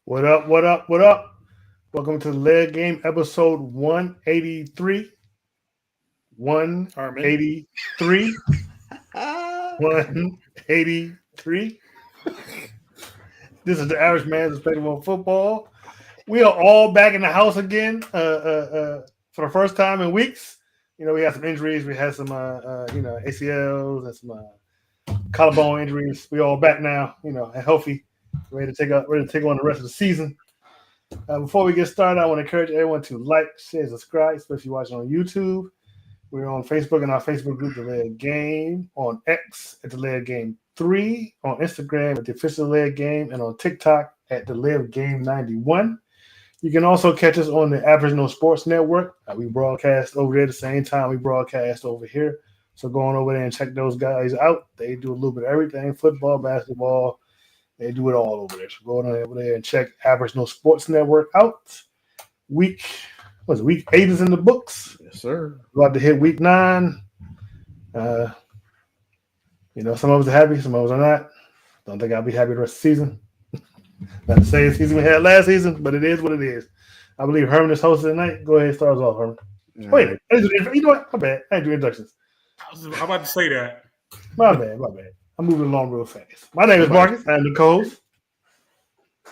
What up? What up? What up? Welcome to the Leg Game episode 183. Herman. 183. 183. This is the average man's perspective on football. We are all back in the house again for the first time in weeks. We had some injuries. We had some, ACLs and some collarbone injuries. We all back now, and healthy, ready to take on the rest of the season. Before we get started, I want to encourage everyone to like, share, subscribe, especially watching on YouTube. We're on Facebook and our Facebook group, The Leg Game, on X at The Leg Game 3, on Instagram at The Official Leg Game, and on TikTok at The Leg Game 91. You can also catch us on the Aboriginal Sports Network. We broadcast over there at the same time we broadcast over here. So go on over there and check those guys out. They do a little bit of everything, football, basketball. They do it all over there. So go on over there and check Aboriginal Sports Network out. Week 8 is in the books. Yes, sir. About to hit week 9. Some of us are happy, some of us are not. Don't think I'll be happy the rest of the season. Not the same season we had last season, but it is what it is. I believe Herman is hosting tonight. Go ahead and start us off, Herman. Wait, you know what? My bad. I didn't do introductions. I'm about to say that. My bad. I'm moving along real fast. My name is Marcus. I'm the co-host.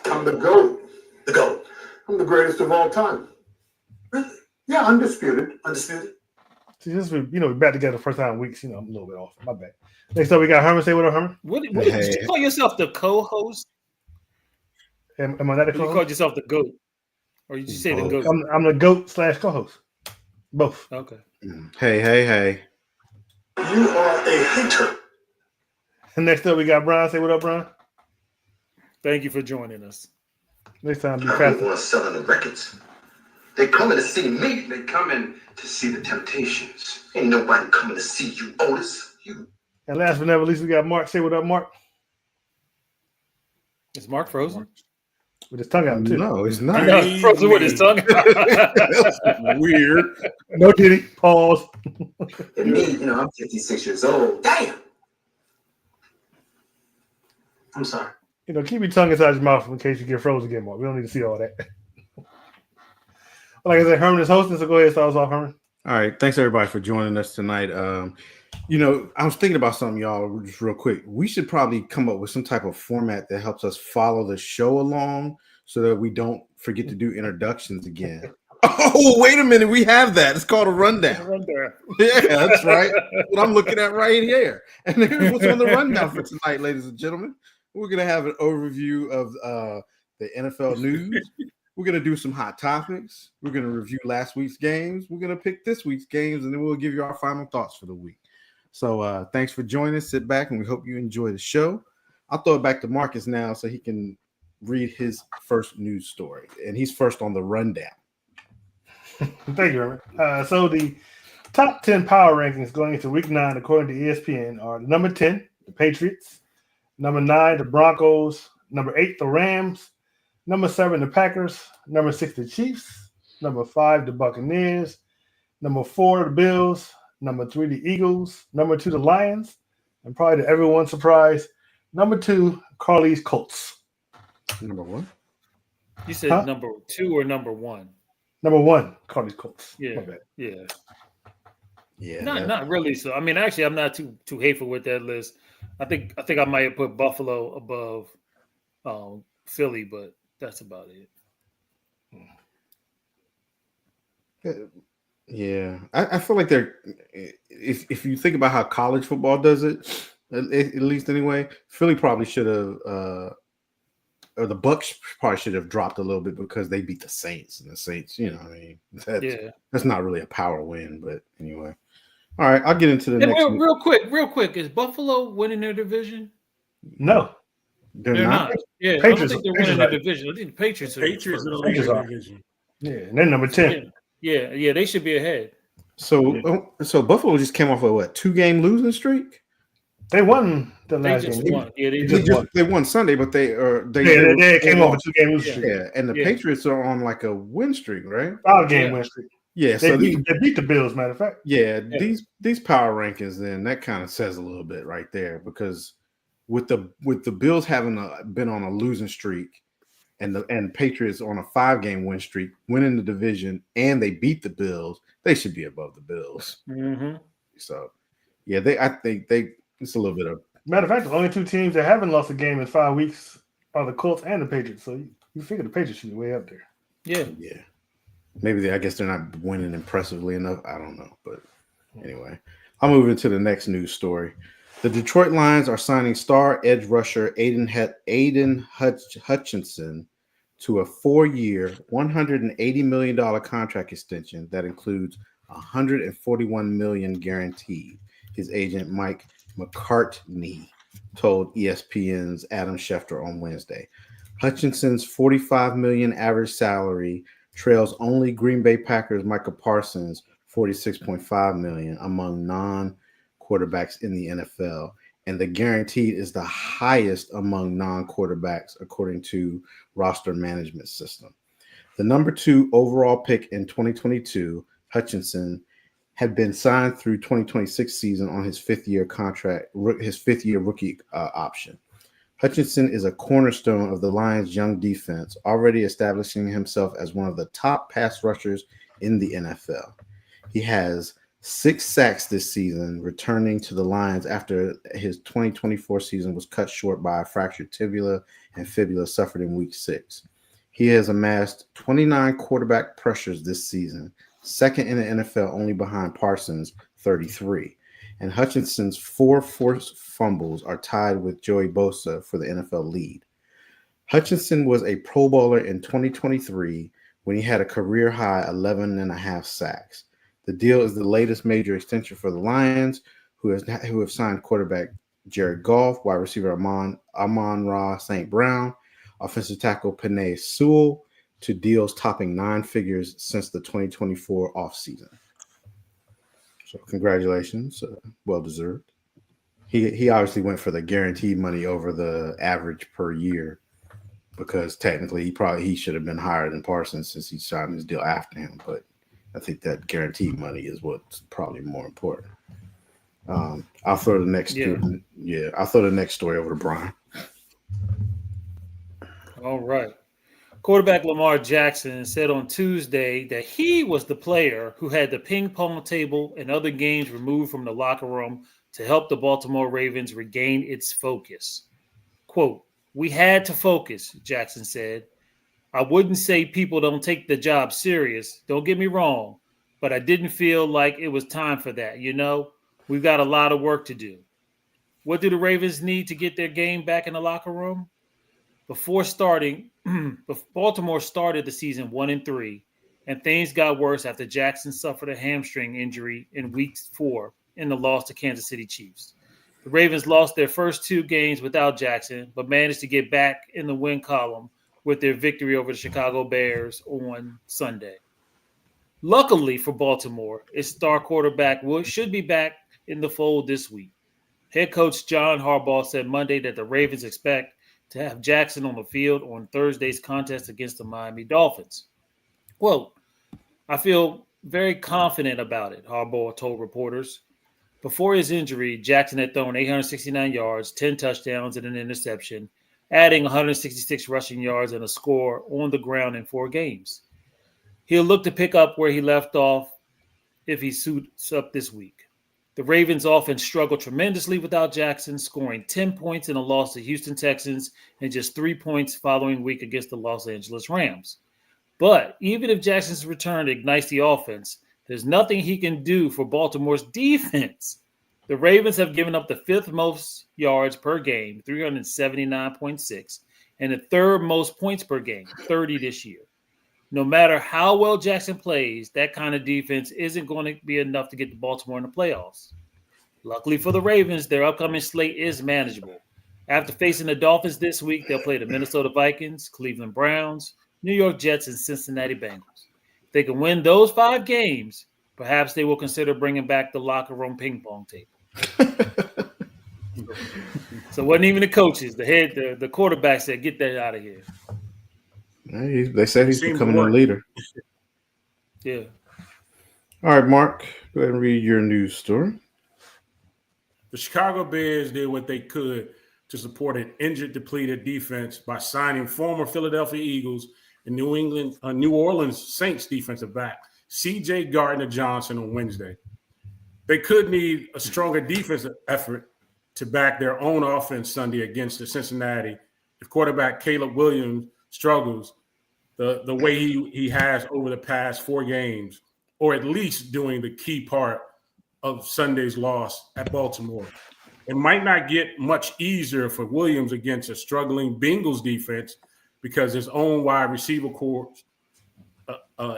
I'm the GOAT. The GOAT. I'm the greatest of all time. Really? Yeah, undisputed. See, this we're back together the first time in weeks. I'm a little bit off. My bad. Next up, we got Herman. Say what up, Herman. What did you call yourself the co-host? Am I not the co-host? You called yourself the GOAT? Or you just say the GOAT? I'm the GOAT / co-host. Both. Okay. Hey. You are a hater. And next up, we got Brian. Say what up, Brian. Thank you for joining us. Next time, be Everyone faster. selling the records. They coming to see me. They coming to see the Temptations. Ain't nobody coming to see you, Otis. You. And last but never least, we got Mark. Say what up, Mark. Is Mark frozen? With his tongue out, too. No, it's not. No, frozen with his tongue. That's weird. No titty. Pause. And me, I'm 56 years old. Damn. I'm sorry. Keep your tongue inside your mouth in case you get frozen again, Mark. We don't need to see all that. Like I said, Herman is hosting, so go ahead and start us off, Herman. All right. Thanks, everybody, for joining us tonight. I was thinking about something, y'all, just real quick. We should probably come up with some type of format that helps us follow the show along so that we don't forget to do introductions again. Oh, wait a minute. We have that. It's called a rundown. Yeah, that's right. What I'm looking at right here. And here's what's on the rundown for tonight, ladies and gentlemen. We're going to have an overview of the NFL news. We're going to do some hot topics. We're going to review last week's games. We're going to pick this week's games, and then we'll give you our final thoughts for the week. So thanks for joining us. Sit back, and we hope you enjoy the show. I'll throw it back to Marcus now so he can read his first news story. And he's first on the rundown. Thank you, Herman. So the top 10 power rankings going into week 9, according to ESPN, are number 10, the Patriots. Number 9, the Broncos. Number 8, the Rams. Number 7, the Packers. Number 6, the Chiefs. Number 5, the Buccaneers. Number 4, the Bills. Number 3, the Eagles. Number 2, the Lions. And probably to everyone's surprise, number 2, Carly's Colts. Number 1? You said number 2 or number 1? Number 1, Carly's Colts. Yeah. Yeah. Not really. So actually, I'm not too hateful with that list. I think I might have put Buffalo above Philly, but that's about it. Yeah, I feel like they're. If you think about how college football does it, at least anyway, Philly probably should have, or the Bucks probably should have dropped a little bit because they beat the Saints, and the Saints, that's not really a power win, but anyway. All right, I'll get into the next. Real quick, is Buffalo winning their division? No, they're not. Yeah, Patriots, I don't think they're winning their division. I think the Patriots are the division. Yeah, and then number 10. Yeah, they should be ahead. So Buffalo just came off a 2-game losing streak. They won the last game. Won. Yeah, they won Sunday, but they came off a 2-game losing streak. Yeah, and the Patriots are on like a win streak, right? 5-game win streak. Yeah, they beat the Bills, matter of fact. Yeah, these power rankings, then that kind of says a little bit right there because with the Bills having been on a losing streak, and the Patriots on a 5-game win streak, winning the division, and they beat the Bills, they should be above the Bills. Mm-hmm. So, yeah, I think it's a little bit of. Matter of fact, the only two teams that haven't lost a game in 5 weeks are the Colts and the Patriots. So you figure the Patriots should be way up there. Yeah. Maybe I guess they're not winning impressively enough. I don't know, but anyway, I'll move into the next news story. The Detroit Lions are signing star edge rusher Aiden Hutchinson to a 4-year, $180 million contract extension that includes $141 million guaranteed. His agent Mike McCartney told ESPN's Adam Schefter on Wednesday. Hutchinson's $45 million average salary trails only Green Bay Packers Micah Parsons' $46.5 million among non-quarterbacks in the NFL, and the guaranteed is the highest among non-quarterbacks according to roster management system. The number 2 overall pick in 2022, Hutchinson had been signed through 2026 season on his 5th-year contract, his 5th-year rookie option. Hutchinson is a cornerstone of the Lions' young defense, already establishing himself as one of the top pass rushers in the NFL. He has 6 sacks this season, returning to the Lions after his 2024 season was cut short by a fractured tibia and fibula suffered in Week 6. He has amassed 29 quarterback pressures this season, second in the NFL only behind Parsons' 33. And Hutchinson's 4 forced fumbles are tied with Joey Bosa for the NFL lead. Hutchinson was a Pro Bowler in 2023 when he had a career-high 11.5 sacks. The deal is the latest major extension for the Lions, who have signed quarterback Jared Goff, wide receiver Amon-Ra St. Brown, offensive tackle Penei Sewell, to deals topping 9 figures since the 2024 offseason. So congratulations, well deserved. He obviously went for the guaranteed money over the average per year because technically he should have been higher than Parsons since he signed his deal after him. But I think that guaranteed money is what's probably more important. I'll throw the next I'll throw the next story over to Brian. All right. Quarterback Lamar Jackson said on Tuesday that he was the player who had the ping pong table and other games removed from the locker room to help the Baltimore Ravens regain its focus. Quote, "We had to focus," Jackson said. "I wouldn't say people don't take the job serious. Don't get me wrong, but I didn't feel like it was time for that. We've got a lot of work to do." What do the Ravens need to get their game back in the locker room? Baltimore started the season 1-3, and things got worse after Jackson suffered a hamstring injury in Week 4 in the loss to Kansas City Chiefs. The Ravens lost their first 2 games without Jackson, but managed to get back in the win column with their victory over the Chicago Bears on Sunday. Luckily for Baltimore, its star quarterback should be back in the fold this week. Head coach John Harbaugh said Monday that the Ravens expect to have Jackson on the field on Thursday's contest against the Miami Dolphins. Quote, "I feel very confident about it," Harbaugh told reporters. Before his injury, Jackson had thrown 869 yards, 10 touchdowns, and an interception, adding 166 rushing yards and a score on the ground in 4 games. He'll look to pick up where he left off if he suits up this week. The Ravens offense struggled tremendously without Jackson, scoring 10 points in a loss to Houston Texans and just 3 points following week against the Los Angeles Rams. But even if Jackson's return ignites the offense, there's nothing he can do for Baltimore's defense. The Ravens have given up the 5th most yards per game, 379.6, and the 3rd most points per game, 30 this year. No matter how well Jackson plays, that kind of defense isn't going to be enough to get the Baltimore in the playoffs. Luckily for the Ravens, their upcoming slate is manageable. After facing the Dolphins this week, they'll play the Minnesota Vikings, Cleveland Browns, New York Jets, and Cincinnati Bengals. If they can win those 5 games, perhaps they will consider bringing back the locker room ping pong table. So it wasn't even the coaches. The quarterback said, "Get that out of here." They said he's becoming a leader. Yeah. All right, Mark, go ahead and read your news story. The Chicago Bears did what they could to support an injured, depleted defense by signing former Philadelphia Eagles and New Orleans Saints defensive back C.J. Gardner-Johnson on Wednesday. They could need a stronger defensive effort to back their own offense Sunday against the Cincinnati if quarterback Caleb Williams struggles the way he has over the past 4 games, or at least doing the key part of Sunday's loss at Baltimore. It might not get much easier for Williams against a struggling Bengals defense because his own wide receiver corps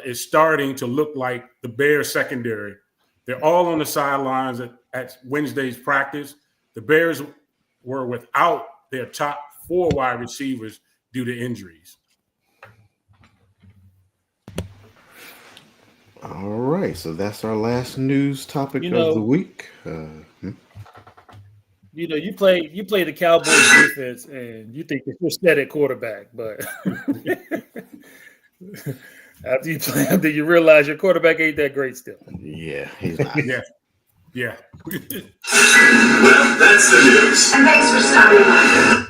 is starting to look like the Bears secondary. They're all on the sidelines at Wednesday's practice. The Bears were without their top 4 wide receivers due to injuries. All right, so that's our last news topic of the week. You play the Cowboys defense, and you think you're set at quarterback, but after you realize your quarterback ain't that great still. Yeah, he's not. Yeah. Well, that's the news. And thanks for stopping by.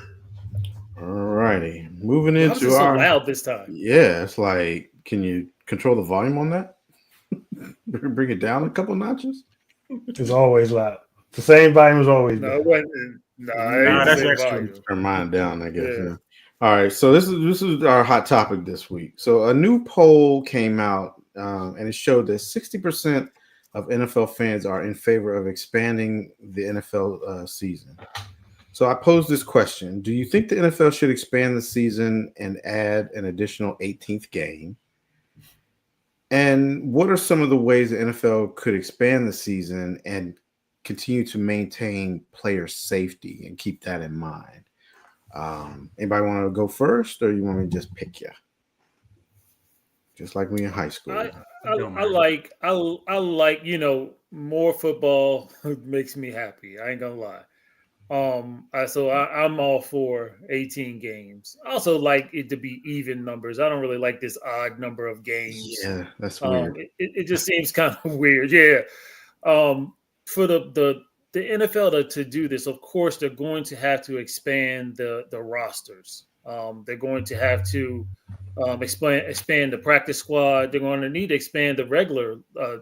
All righty, moving Why was into it so our loud this time? Yeah, it's like, can you control the volume on that? Bring it down a couple notches. It's always loud. The same volume as always. No, it wasn't. Nah, that's extra. volume. Turn mine down, I guess. Yeah. Yeah. All right, so this is our hot topic this week. So a new poll came out, and it showed that 60% of NFL fans are in favor of expanding the NFL season. So I posed this question: do you think the NFL should expand the season and add an additional 18th game? And what are some of the ways the NFL could expand the season and continue to maintain player safety and keep that in mind? Anybody want to go first, or you want me to just pick you? Just like we in high school. I like more football makes me happy. I ain't gonna lie. I'm all for 18 games. I also like it to be even numbers. I don't really like this odd number of games. Yeah, that's weird. It just seems kind of weird. Yeah. For the NFL to do this, of course, they're going to have to expand the rosters. They're going to have to expand the practice squad. They're going to need to expand the regular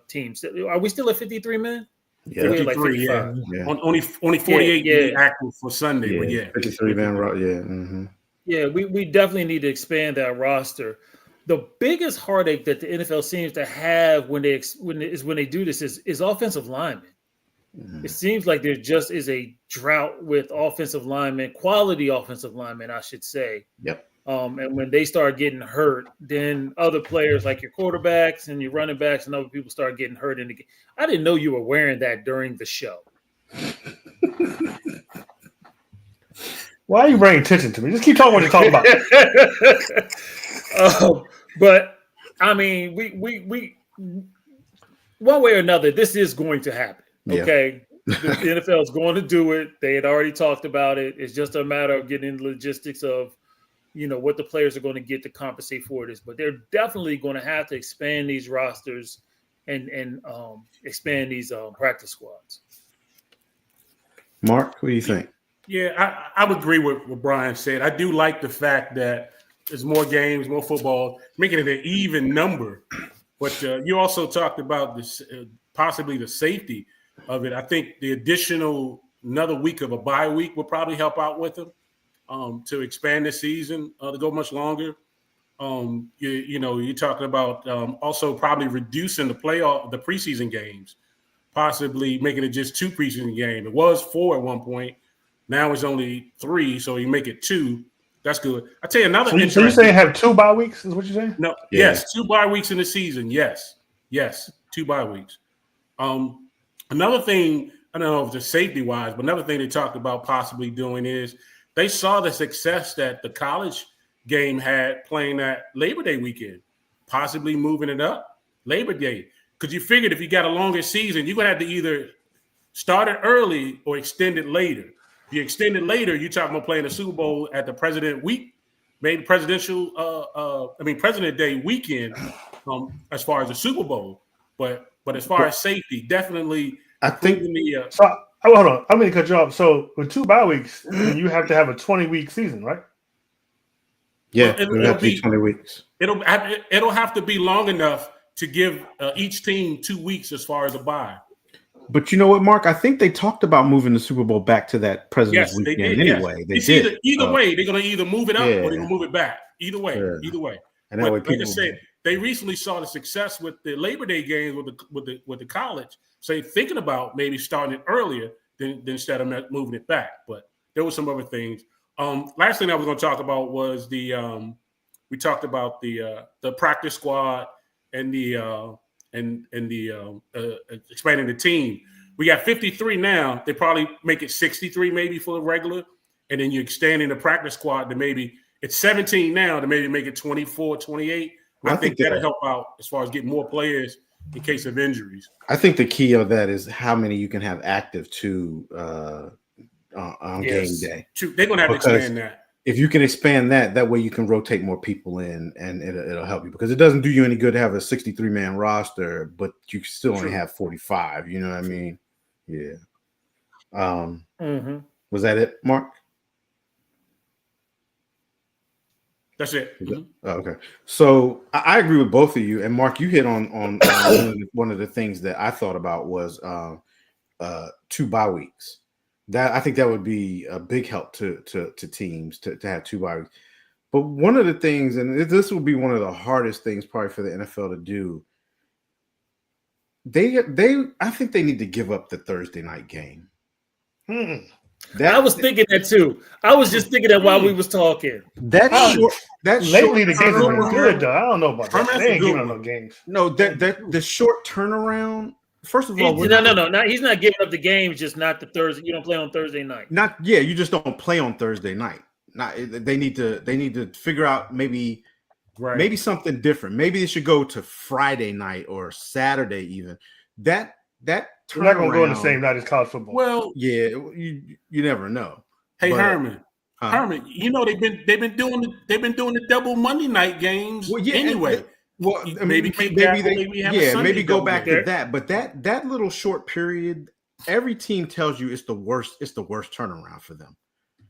teams. Are we still at 53 men? Yeah, 53, like yeah. Only 48 active for Sunday, but yeah. 53 man, yeah. Mm-hmm. Yeah, we definitely need to expand that roster. The biggest heartache that the NFL seems to have when they do this is offensive linemen. Mm-hmm. It seems like there just is a drought with offensive linemen, quality offensive linemen, I should say. Yep. And when they start getting hurt, then other players like your quarterbacks and your running backs and other people start getting hurt in the game. I didn't know you were wearing that during the show. Why are you bringing attention to me? Just keep talking what you're talking about. But I mean, we one way or another, this is going to happen. Okay, the NFL is going to do it. They had already talked about it. It's just a matter of getting the logistics of, what the players are going to get to compensate for this. But they're definitely going to have to expand these rosters and expand these practice squads. Mark, what do you think? Yeah, I would agree with what Brian said. I do like the fact that there's more games, more football, making it an even number. But you also talked about this, possibly the safety of it. I think the additional another week of a bye week will probably help out with them to expand the season to go much longer. You're talking about also probably reducing the preseason games, possibly making it just 2 preseason games. It was 4 at one point. Now it's only 3, so you make it 2. That's good. I tell you another. So you're saying have 2 bye weeks? Is what you're saying? No. Yeah. Yes, 2 bye weeks in the season. Yes, 2 bye weeks. Another thing, I don't know if it's safety wise, but another thing they talked about possibly doing is they saw the success that the college game had playing that Labor Day weekend, possibly moving it up Labor Day. Because you figured if you got a longer season, you're going to have to either start it early or extend it later. If you extend it later, you're talking about playing the Super Bowl at the President Week, maybe President Day weekend as far as the Super Bowl. But as far as safety, definitely. I think Oh, hold on. I'm going to cut you off. So with 2 bye weeks, then you have to have a 20-week season, right? Yeah, Well, it would have to be 20 weeks. It'll have to be long enough to give each team 2 weeks as far as a bye. But you know what, Mark? I think they talked about moving the Super Bowl back to that President's Yes, they weekend did. anyway. Yes. They did. Either way, they're going to either move it up or Yeah. they're going to move it back. Either way. And that way But like I people said, they recently saw the success with the Labor Day games with the college. So they're thinking about maybe starting it earlier than instead of moving it back. But there were some other things. Last thing I was going to talk about was we talked about the practice squad and the expanding the team. We got 53 now. They probably make it 63 maybe for the regular, and then you're extending the practice squad to maybe it's 17 now to maybe make it 24, 28. I think that'll help out as far as getting more players in case of injuries. I think the key of that is how many you can have active on game day. True. They're going to have to expand that. If you can expand that way you can rotate more people in, and it'll help you, because it doesn't do you any good to have a 63-man roster, but you still only have 45. You know what I mean? Yeah. Was that it, Mark? That's it. Oh, okay. So I agree with both of you. And Mark, you hit on one of the things that I thought about was 2 bye weeks. That I think that would be a big help to teams to have 2 bye weeks. But one of the things, and this will be one of the hardest things probably for the NFL to do, I think they need to give up the Thursday night game. I was thinking that too. I was just thinking that while we was talking. Lately the games have been good though. I don't know about that. They ain't giving up no games. No, the short turnaround. First of all, no. He's not giving up the games, just not the Thursday. You don't play on Thursday night. You just don't play on Thursday night. They need to figure out maybe something different. Maybe they should go to Friday night or Saturday even. That we're not going to go on the same night as college football. Well, yeah, you never know. Hey, Herman, you know they've been doing the double Monday night games anyway. Maybe go back to that. But that little short period, every team tells you it's the worst turnaround for them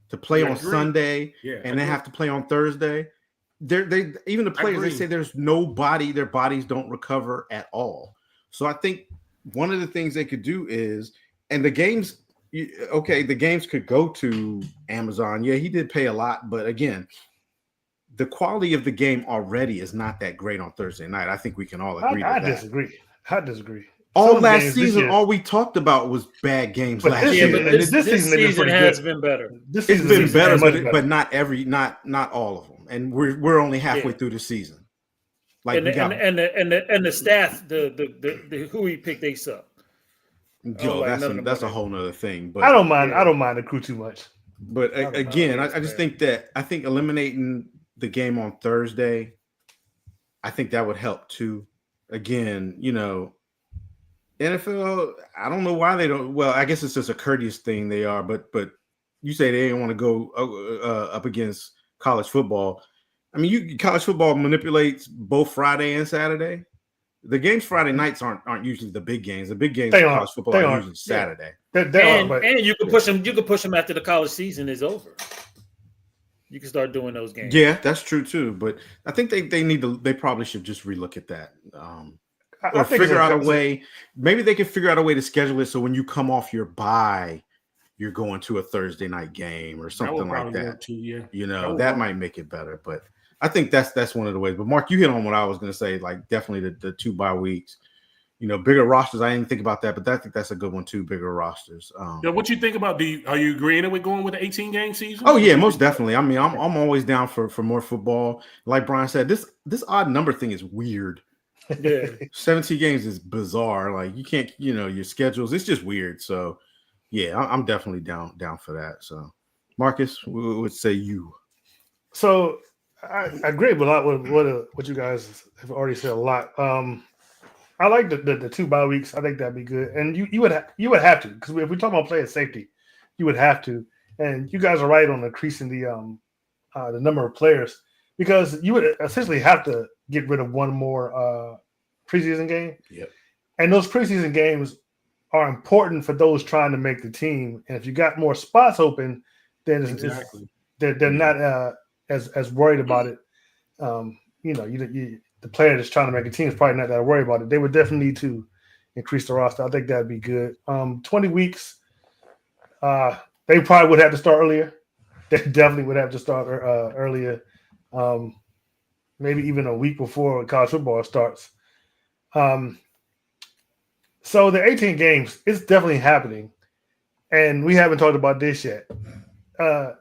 to play on Sunday and they have to play on Thursday. They even the players, they say there's nobody, their bodies don't recover at all. So I think one of the things they could do is, and the games could go to Amazon. Yeah, he did pay a lot, but again, the quality of the game already is not that great on Thursday night. I think we can all agree I disagree. All last season, all we talked about was bad games last year. But this season has been better. It's been better, but not all of them. And we're only halfway through the season. Like and the staff, the who he picked, they suck. That's a whole nother thing. But I don't mind the crew too much. But again, I just think eliminating the game on Thursday, I think that would help too. Again, NFL, I don't know why they don't. Well, I guess it's just a courteous thing they are, but you say they didn't want to go up against college football. I mean, college football manipulates both Friday and Saturday. The games Friday nights aren't usually the big games. The big games in college football are usually Saturday. And you can push them. You can push them after the college season is over. You can start doing those games. Yeah, that's true too. But I think they need to. They probably should just relook at that. Or figure out a way. Maybe they can figure out a way to schedule it so when you come off your bye, you're going to a Thursday night game or something like that. That might make it better. But I think that's one of the ways. But Mark, you hit on what I was going to say. Like definitely the 2 bye weeks. Bigger rosters. I didn't think about that, but I think that's a good one too. Bigger rosters. What you think about? Are you agreeing with going with the 18-game season? Oh yeah, most definitely. I mean, I'm always down for more football. Like Brian said, this odd number thing is weird. Yeah, 17 games is bizarre. Like you can't, your schedules. It's just weird. So yeah, I'm definitely down for that. So Marcus, what would say you? So I agree with a lot with what you guys have already said a lot. I like the 2 bye weeks. I think that'd be good. And you would have to, because if we talk about player safety, you would have to. And you guys are right on increasing the number of players, because you would essentially have to get rid of one more preseason game. Yep. And those preseason games are important for those trying to make the team. And if you got more spots open, then Exactly. they're not as worried about it. The player that's trying to make a team is probably not that worried about it. They would definitely need to increase the roster. I think that'd be good. 20 weeks. They probably would have to start earlier. They definitely would have to start earlier. Maybe even a week before college football starts. So the 18 games, it's definitely happening. And we haven't talked about this yet. That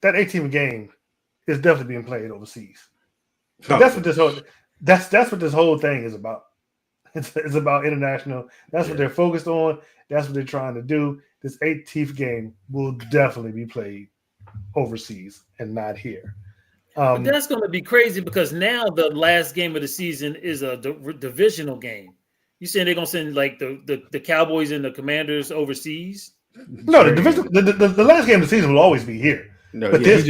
18th game is definitely being played overseas. That's what this whole thing is about. It's about international. That's what they're focused on. That's what they're trying to do. This 18th game will definitely be played overseas and not here. But that's going to be crazy because now the last game of the season is a divisional game. You saying they're going to send like the Cowboys and the Commanders overseas? No, the last game of the season will always be here. No, but it's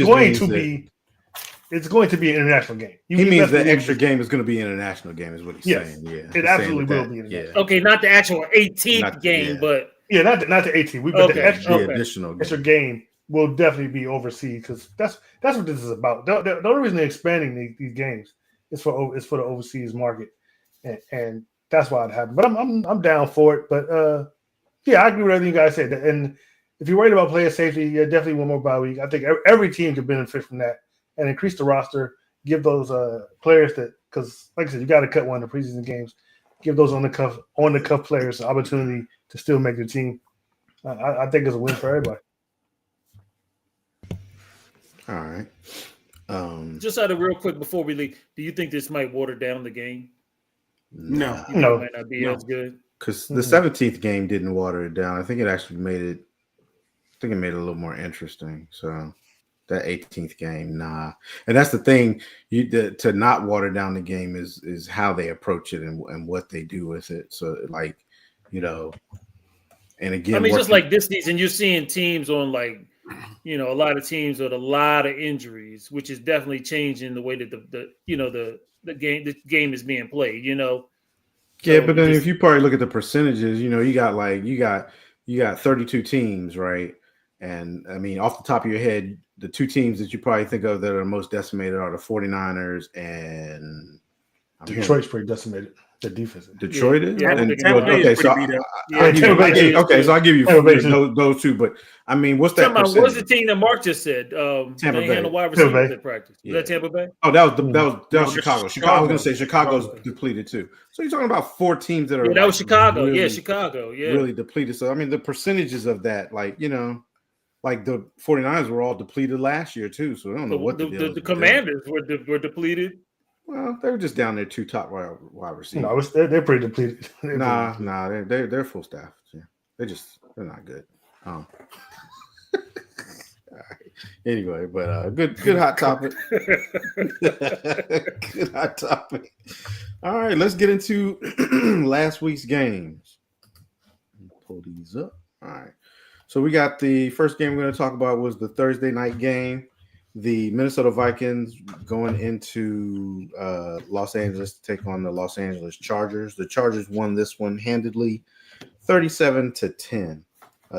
going to be an international game. He means the extra game is going to be an international game, is what he's saying. Yeah, it absolutely will be. Okay, not the actual 18th game, but not the 18th. But the extra game will definitely be overseas because that's what this is about. The only reason they're expanding these games is for the overseas market, and that's why it happened. But I'm down for it. But I agree with everything you guys said. And if you're worried about player safety, definitely one more bye week. I think every team could benefit from that and increase the roster. Give those players because like I said, you got to cut one of the preseason games. Give those on the cuff players an opportunity to still make the team. I think it's a win for everybody. All right. Just out of real quick before we leave, do you think this might water down the game? No. It might not be as good. Because the 17th game didn't water it down. I think it actually made it a little more interesting. So that 18th game, nah. And that's the thing. To not water down the game is how they approach it and what they do with it. So and again, I mean, just like this season, you're seeing teams on a lot of teams with a lot of injuries, which is definitely changing the way that the game is being played. Yeah, but then if you probably look at the percentages, you got 32 teams, right? And I mean, off the top of your head, the two teams that you probably think of that are most decimated are the 49ers and Detroit's pretty decimated. The defense. Detroit is? Yeah, so I'll give you those two. But I mean, what's that? What's the team that Mark just said? Tampa Bay. Handle wide receivers at practice. Yeah. Was that Tampa Bay? Oh, that was Chicago. I was going to say Chicago's depleted too. So you're talking about four teams that are. Yeah, that was Chicago. Really, Chicago. Yeah, really depleted. So I mean, the percentages of that, like the 49ers were all depleted last year too. So I don't know what the Commanders were depleted. Well, they were just down there two top wide receivers. No, they're pretty depleted. They're full staff. Yeah, they're not good. All right. Anyway, but good hot topic. Good hot topic. All right, let's get into last week's games. Pull these up. All right. So we got the first game we're going to talk about was the Thursday night game. The Minnesota Vikings going into Los Angeles to take on the Los Angeles Chargers. The Chargers won this one handedly, 37-10.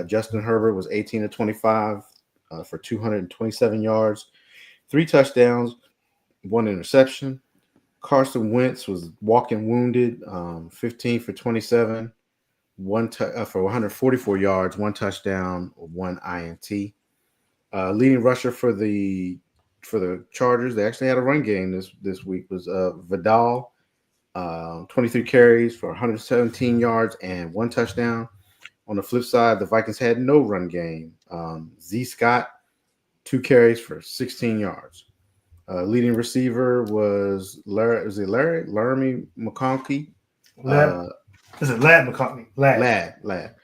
Justin Herbert was 18 of 25 for 227 yards, 3 touchdowns, 1 interception. Carson Wentz was walking wounded, 15 for 27, for 144 yards, 1 touchdown, 1 INT. Leading rusher for the Chargers, they actually had a run game this week, was Vidal, 23 carries for 117 yards and 1 touchdown. On the flip side, the Vikings had no run game. Z Scott, 2 carries for 16 yards. Leading receiver was Laramie McConkey. Is it Ladd McConkey? Ladd.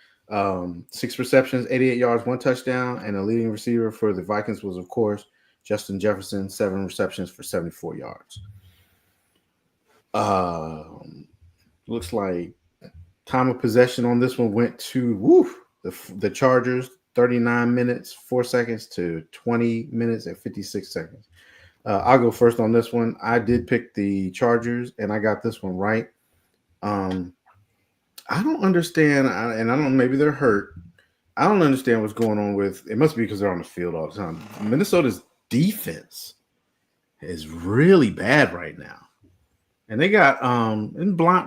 6 receptions, 88 yards, 1 touchdown, and the leading receiver for the Vikings was, of course, Justin Jefferson, 7 receptions for 74 yards. Looks like time of possession on this one went to the Chargers, 39 minutes, 4 seconds to 20 minutes and 56 seconds. I'll go first on this one. I did pick the Chargers, and I got this one right. I don't understand, and I don't. Maybe they're hurt. I don't understand what's going on with. It must be because they're on the field all the time. Minnesota's defense is really bad right now, and they got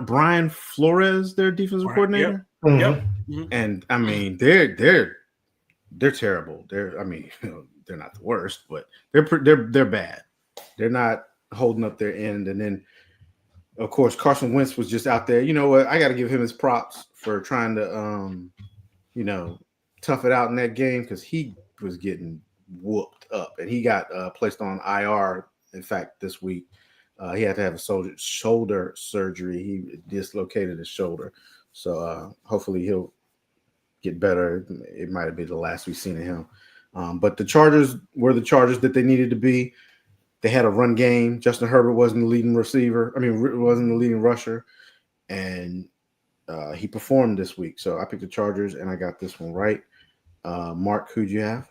Brian Flores, their defensive coordinator. Mhm. Yep. And I mean, they're terrible. They're not the worst, but they're bad. They're not holding up their end. And then, of course, Carson Wentz was just out there. You know what? I got to give him his props for trying to, tough it out in that game because he was getting whooped up, and he got placed on IR. In fact, this week, he had to have a shoulder surgery. He dislocated his shoulder, so hopefully he'll get better. It might have been the last we've seen of him. But the Chargers were the Chargers that they needed to be. They had a run game. Justin Herbert wasn't the leading receiver. Wasn't the leading rusher. And he performed this week. So I picked the Chargers, and I got this one right. Mark, who'd you have?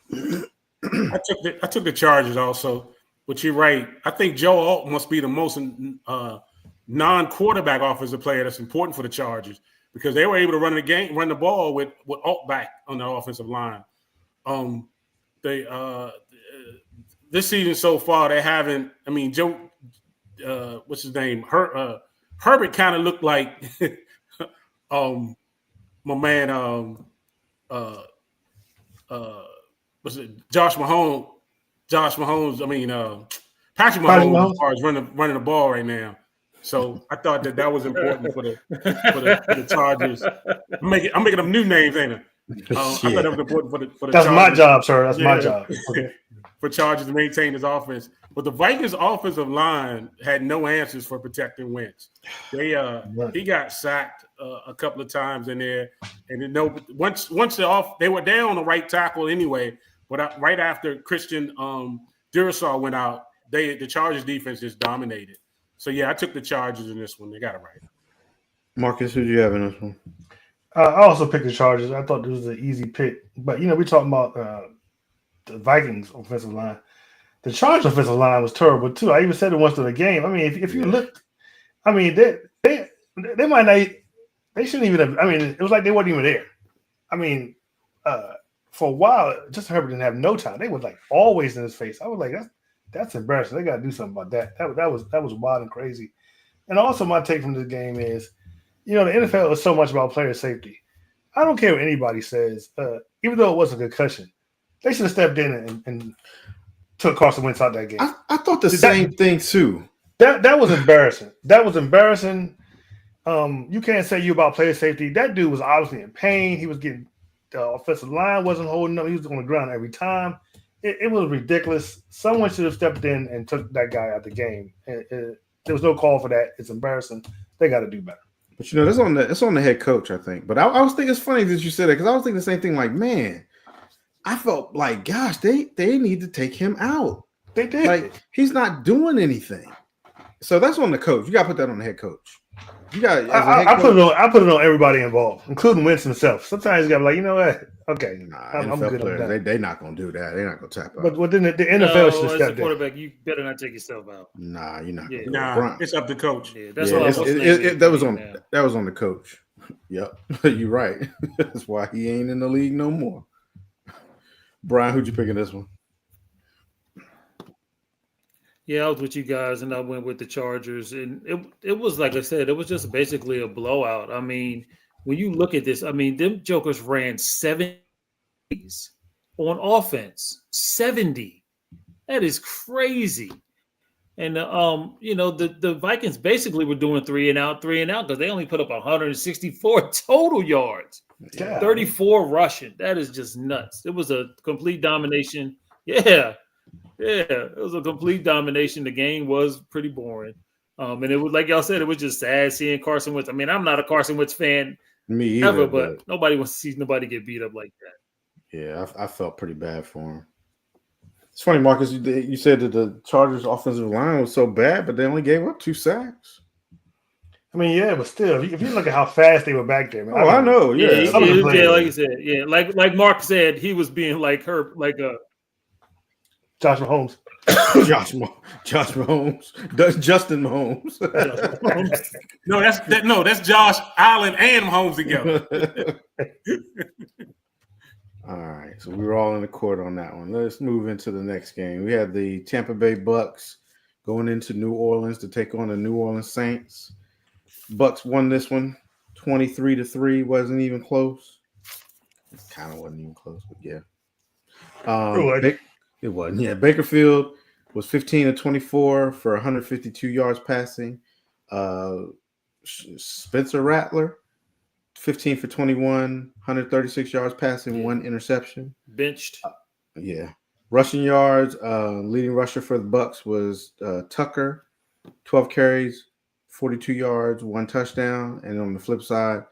I took the Chargers also. But you're right. I think Joe Alt must be the most non-quarterback offensive player that's important for the Chargers because they were able to run the ball with Alt back on the offensive line. This season so far, they haven't. I mean, Joe, what's his name? Herbert kind of looked like my man. What's it? Josh Mahomes. I mean, Patrick Mahomes as far as running the ball right now. So I thought that was important for the Chargers. I'm making them new names, ain't I? I thought that was important for the That's Chargers. my job, sir. That's my job. Okay. For Chargers to maintain his offense. But the Vikings offensive line had no answers for protecting Wentz. He got sacked a couple of times in there. And once they were down on the right tackle anyway, but right after Christian Durasol went out, the Chargers defense just dominated. So yeah, I took the Chargers in this one. They got it right. Marcus, who do you have in this one? I also picked the Chargers. I thought this was an easy pick. But, we're talking about the Vikings offensive line. The Chargers offensive line was terrible, too. I even said it once in the game. I mean, if you look, I mean, they might not – they shouldn't even have – I mean, it was like they weren't even there. I mean, for a while, Justin Herbert didn't have no time. They were, like, always in his face. I was like, that's embarrassing. They got to do something about that. That was wild and crazy. And also my take from this game is, the NFL is so much about player safety. I don't care what anybody says. Even though it was a concussion, they should have stepped in and took Carson Wentz out that game. I thought the same thing too. That was embarrassing. That was embarrassing. You can't say you about player safety. That dude was obviously in pain. He was getting the offensive line wasn't holding up. He was on the ground every time. It was ridiculous. Someone should have stepped in and took that guy out the game. There was no call for that. It's embarrassing. They got to do better. But it's on the head coach, I think. But I was thinking it's funny that you said that because I was thinking the same thing. Like, man, I felt like, gosh, they need to take him out. They did. Like, he's not doing anything. So that's on the coach. You got to put that on the head coach. You got. I put it on everybody involved, including Wentz himself. Sometimes you got to be like, you know what? Okay, I'm good. Players, they're not going to do that. They're not going to tap out. But then the NFL should step in. Quarterback, you better not take yourself out. Nah, you're not. Yeah. Nah, it's up to coach. Yeah, that's what I was saying. That was on the coach. Yep, you're right. That's why he ain't in the league no more. Brian, who'd you pick in this one? Yeah, I was with you guys, and I went with the Chargers. And it was, like I said, it was just basically a blowout. I mean, when you look at this, I mean, them jokers ran 70 on offense. 70. That is crazy. And, the Vikings basically were doing 3 and out because they only put up 164 total yards. Yeah. 34 rushing. That is just nuts. It was a complete domination. Yeah. Yeah, it was a complete domination. The game was pretty boring. And it was, like y'all said, it was just sad seeing Carson Wentz. I mean, I'm not a Carson Wentz fan ever, but nobody wants to see nobody get beat up like that. Yeah, I felt pretty bad for him. It's funny, Marcus, you said that the Chargers' offensive line was so bad, but they only gave up 2 sacks. I mean, yeah, but still, if you look at how fast they were back there, man. I know. Yeah, like you said, yeah, like Mark said, he was being like Josh Mahomes. Josh Mahomes, Justin Mahomes. That's Josh Allen and Mahomes together. All right, so we were all in the court on that one. Let's move into the next game. We had the Tampa Bay Bucks going into New Orleans to take on the New Orleans Saints. Bucks won this one 23-3. Wasn't even close. It kind of wasn't even close, but yeah. It wasn't. Yeah, Bakerfield was 15-24 for 152 yards passing. Spencer Rattler, 15 for 21, 136 yards passing, 1 interception. Benched. Yeah. Rushing yards, leading rusher for the Bucks was Tucker, 12 carries, 42 yards, 1 touchdown. And on the flip side,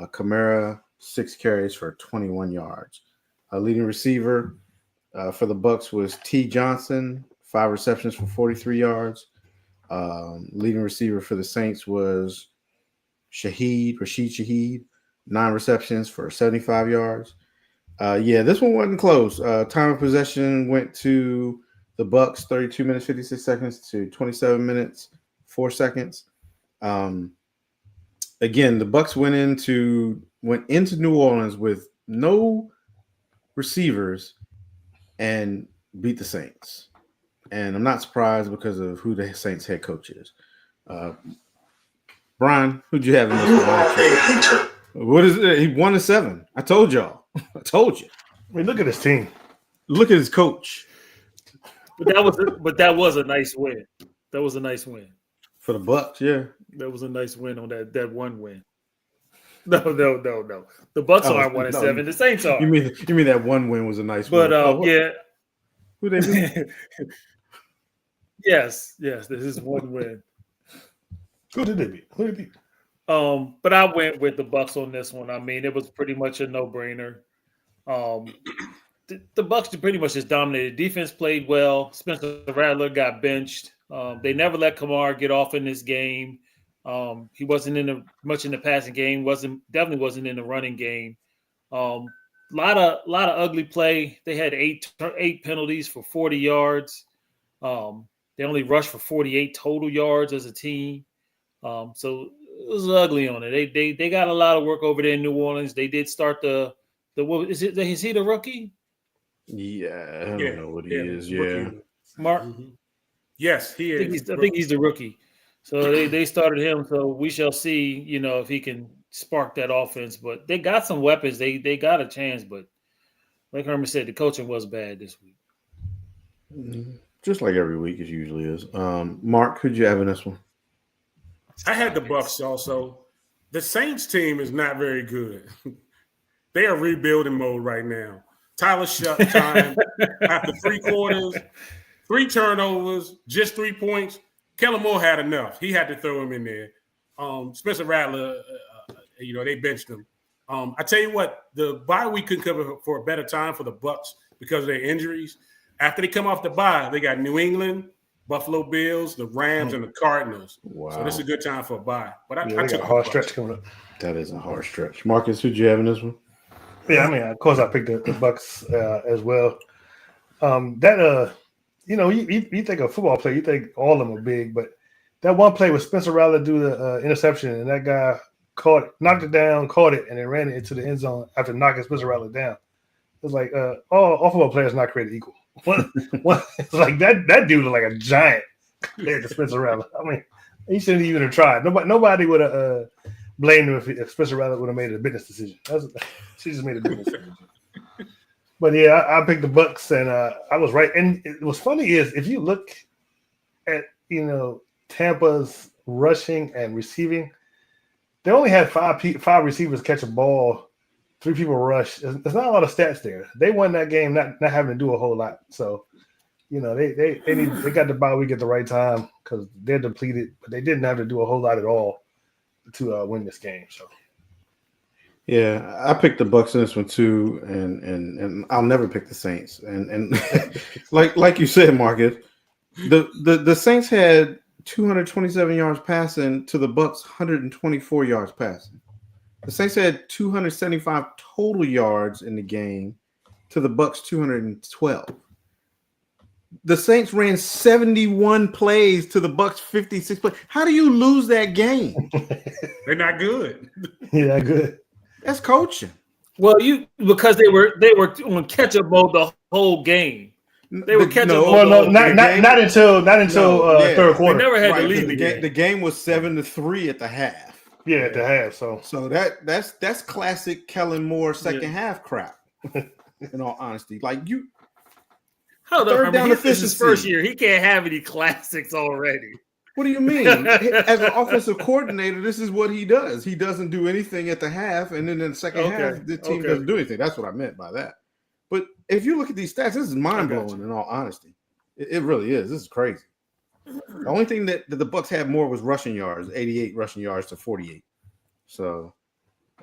Kamara, 6 carries for 21 yards. Leading receiver for the Bucks was T. Johnson, 5 receptions for 43 yards. Leading receiver for the Saints was Rashid Shaheed, 9 receptions for 75 yards. This one wasn't close. Time of possession went to the Bucks, 32 minutes, 56 seconds to 27 minutes, 4 seconds. Again, the Bucks went into New Orleans with no receivers and beat the Saints. And I'm not surprised because of who the Saints head coach is. Brian, who'd you have in this one? What is it? He 1-7. I told y'all. I told you. I mean, look at his team. Look at his coach. But that was a nice win. That was a nice win. For the Bucks, yeah. That was a nice win on that one win. No. The Bucks aren't 1-7. The Saints are. You mean that one win was a nice win? But yeah. Who they beat? Yes. This is one win. Who did they beat? But I went with the Bucks on this one. I mean, it was pretty much a no-brainer. The Bucks pretty much just dominated. Defense played well. Spencer Rattler got benched. They never let Kamara get off in this game. He wasn't much in the passing game. Definitely wasn't in the running game. Lot of ugly play. They had eight penalties for 40 yards. They only rushed for 48 total yards as a team. So it was ugly on it. They got a lot of work over there in New Orleans. They did start the what is it? Is he the rookie? Yeah, I don't know what he is. Yeah, rookie. Mark. Mm-hmm. Yes, he is. I think he's the rookie. So they started him. So we shall see. If he can spark that offense. But they got some weapons. They got a chance. But like Herman said, the coaching was bad this week. Just like every week it usually is. Mark, who'd you have in this one? I had the Bucks also. The Saints team is not very good. They are rebuilding mode right now. Tyler Shutime after 3 quarters, 3 turnovers, just 3 points. Kellen Moore had enough. He had to throw him in there. Spencer Rattler, they benched him. I tell you what, the bye week couldn't cover for a better time for the Bucks because of their injuries. After they come off the bye, they got New England, Buffalo Bills, the Rams, and the Cardinals. Wow. So this is a good time for a bye. But I took took a hard stretch coming up. That is a hard stretch. Marcus, who'd you have in this one? Yeah, I mean, of course, I picked the Bucks as well. You think of football play, you think all of them are big, but that one play with Spencer Rattler do the interception, and that guy knocked it down, caught it, and then ran it into the end zone after knocking Spencer Rattler down. It's like all football players not created equal. It's like that dude looked like a giant compared to Spencer Rattler. I mean, he shouldn't even have tried. Nobody would have blamed him if Spencer Rattler would have made a business decision. She just made a business decision. But yeah, I picked the Bucks, and I was right. And what's funny is if you look at Tampa's rushing and receiving, they only had five receivers catch a ball, 3 people rush. There's not a lot of stats there. They won that game not having to do a whole lot. So they got the bye week at the right time because they're depleted, but they didn't have to do a whole lot at all to win this game. So. Yeah, I picked the Bucks in this one too, and I'll never pick the Saints. And like you said, Marcus, the Saints had 227 yards passing to the Bucks 124 yards passing. The Saints had 275 total yards in the game to the Bucks 212. The Saints ran 71 plays to the Bucks 56 plays. How do you lose that game? They're not good. Yeah, good. That's coaching. Well, because they were on catch up mode the whole game. They were catching up. Well, no, not until third They quarter. never had to Right, lead the game was 7-3 at the half. Yeah, at the half. So that's classic Kellen Moore second half crap. In all honesty, like you. Hold up, Third down this is his efficiency. first year. He can't have any classics already. What do you mean? As an offensive coordinator, this is what he does. He doesn't do anything at the half, and then in the second half, the team doesn't do anything. That's what I meant by that. But if you look at these stats, this is mind blowing. In all honesty, it really is. This is crazy. The only thing that the Bucks had more was rushing yards, 88 rushing yards to 48. So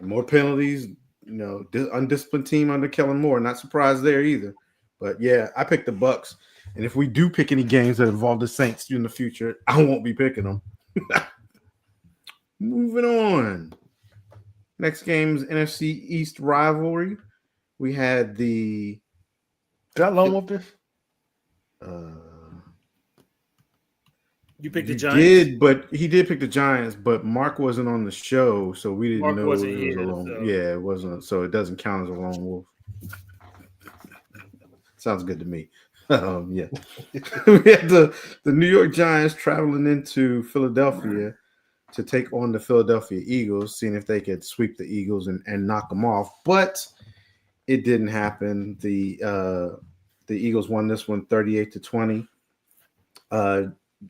more penalties. Undisciplined team under Kellen Moore. Not surprised there either. But yeah, I picked the Bucks. And if we do pick any games that involve the Saints in the future, I won't be picking them. Moving on. Next game's NFC East rivalry. We had the. Did I loan up this? You picked the He Giants. he did pick the Giants, but Mark wasn't on the show, so we didn't know it was a lone. So. Yeah, it wasn't. So it doesn't count as a lone wolf. Sounds good to me. Yeah. We had the New York Giants traveling into Philadelphia to take on the Philadelphia Eagles, seeing if they could sweep the Eagles and knock them off. But it didn't happen. The Eagles won this one 38-20.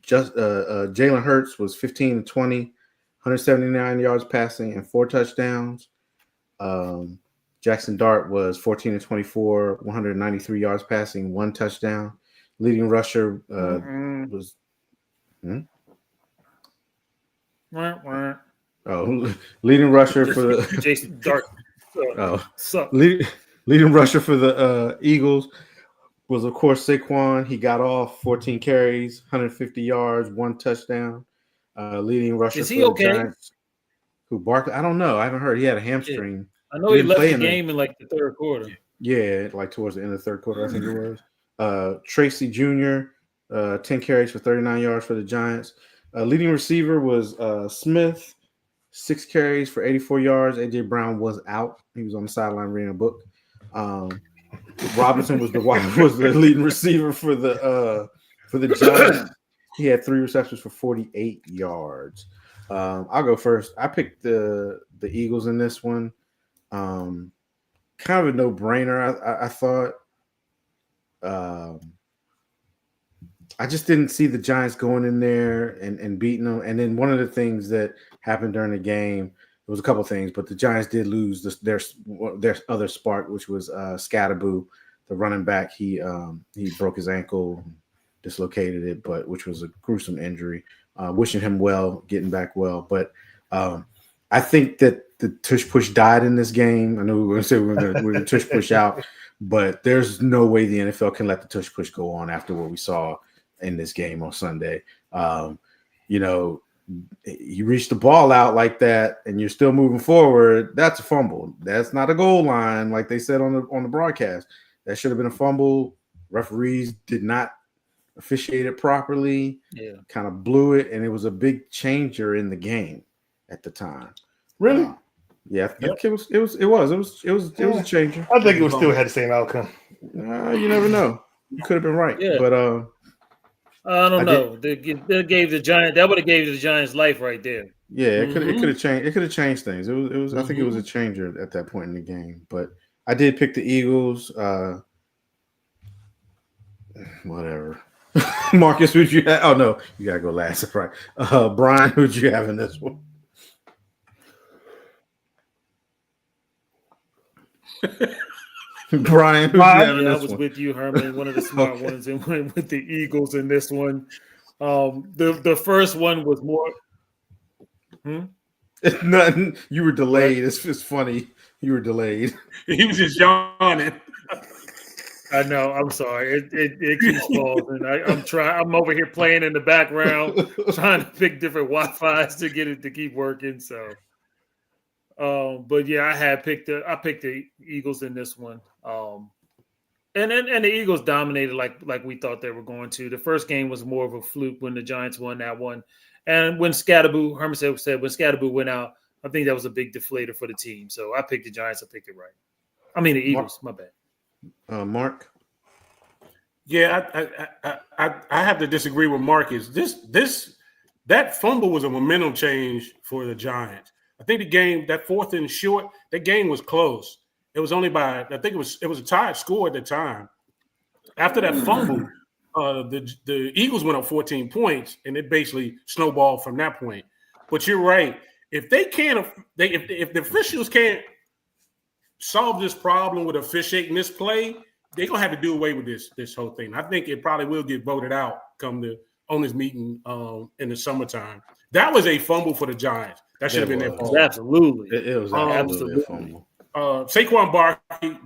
Jalen Hurts was 15-20, 179 yards passing and 4 touchdowns. Jackson Dart was 14-24, 193 yards passing, 1 touchdown. Leading rusher was leading rusher for the Jason Dart. Leading rusher for the Eagles was, of course, Saquon. He got off 14 carries, 150 yards, 1 touchdown. Leading rusher Is he for okay? the Giants. Who Barkley? I don't know. I haven't heard. He had a hamstring. Yeah. I know he left the game in like the third quarter. Yeah, like towards the end of the third quarter, I think it was. Tracy Jr., 10 carries for 39 yards for the Giants. Leading receiver was Smith, 6 carries for 84 yards. A.J. Brown was out. He was on the sideline reading a book. Robinson was the leading receiver for the Giants. He had 3 receptions for 48 yards. I'll go first. I picked the Eagles in this one. Kind of a no-brainer, I thought. I just didn't see the Giants going in there and beating them. And then one of the things that happened during the game, there was a couple things, but the Giants did lose their other spark, which was Scatterboo, the running back. He broke his ankle, dislocated it, which was a gruesome injury. Wishing him well, getting back well. But I think that the tush push died in this game. I know we were going to say we're going to tush push out, but there's no way the NFL can let the tush push go on after what we saw in this game on Sunday. You reach the ball out like that and you're still moving forward. That's a fumble. That's not a goal line, like they said on the broadcast. That should have been a fumble. Referees did not officiate it properly. Yeah, kind of blew it, and it was a big changer in the game at the time. Really? Yeah, it was a changer. I think it would still had the same outcome. You never know. You could have been right, but I don't know. They gave the Giants. That would have gave the Giants life right there. Yeah, it could have changed. It could have changed things. It was. I think it was a changer at that point in the game. But I did pick the Eagles. Whatever. Marcus, who'd you have? Oh no, you gotta go last. Right. Brian, who'd you have in this one? Brian, I was with you, Herman. One of the smart ones, and went with the Eagles in this one. The first one was more. It's nothing. You were delayed. It's funny. You were delayed. He was just yawning. I know. I'm sorry. It keeps pausing. I'm trying. I'm over here playing in the background, trying to pick different Wi-Fi's to get it to keep working. So, but yeah, I picked the Eagles in this one. And the Eagles dominated like we thought they were going to. The first game was more of a fluke when the Giants won that one. And when Herman said when Scatterboo went out, I think that was a big deflator for the team. So I picked the Giants. I picked it right. I mean the Eagles. My bad. Mark. Yeah, I have to disagree with Marcus. That fumble was a momentum change for the Giants. I think the game, that 4th and short, that game was close. It was only by, I think it was a tied score at the time. After that fumble, the Eagles went up 14 points, and it basically snowballed from that point. But you're right. If the officials can't solve this problem with officiating this play, they're gonna have to do away with this whole thing. I think it probably will get voted out come the owners meeting in the summertime. That was a fumble for the Giants. That should have been their fault. Absolutely. It was absolutely a fumble. Saquon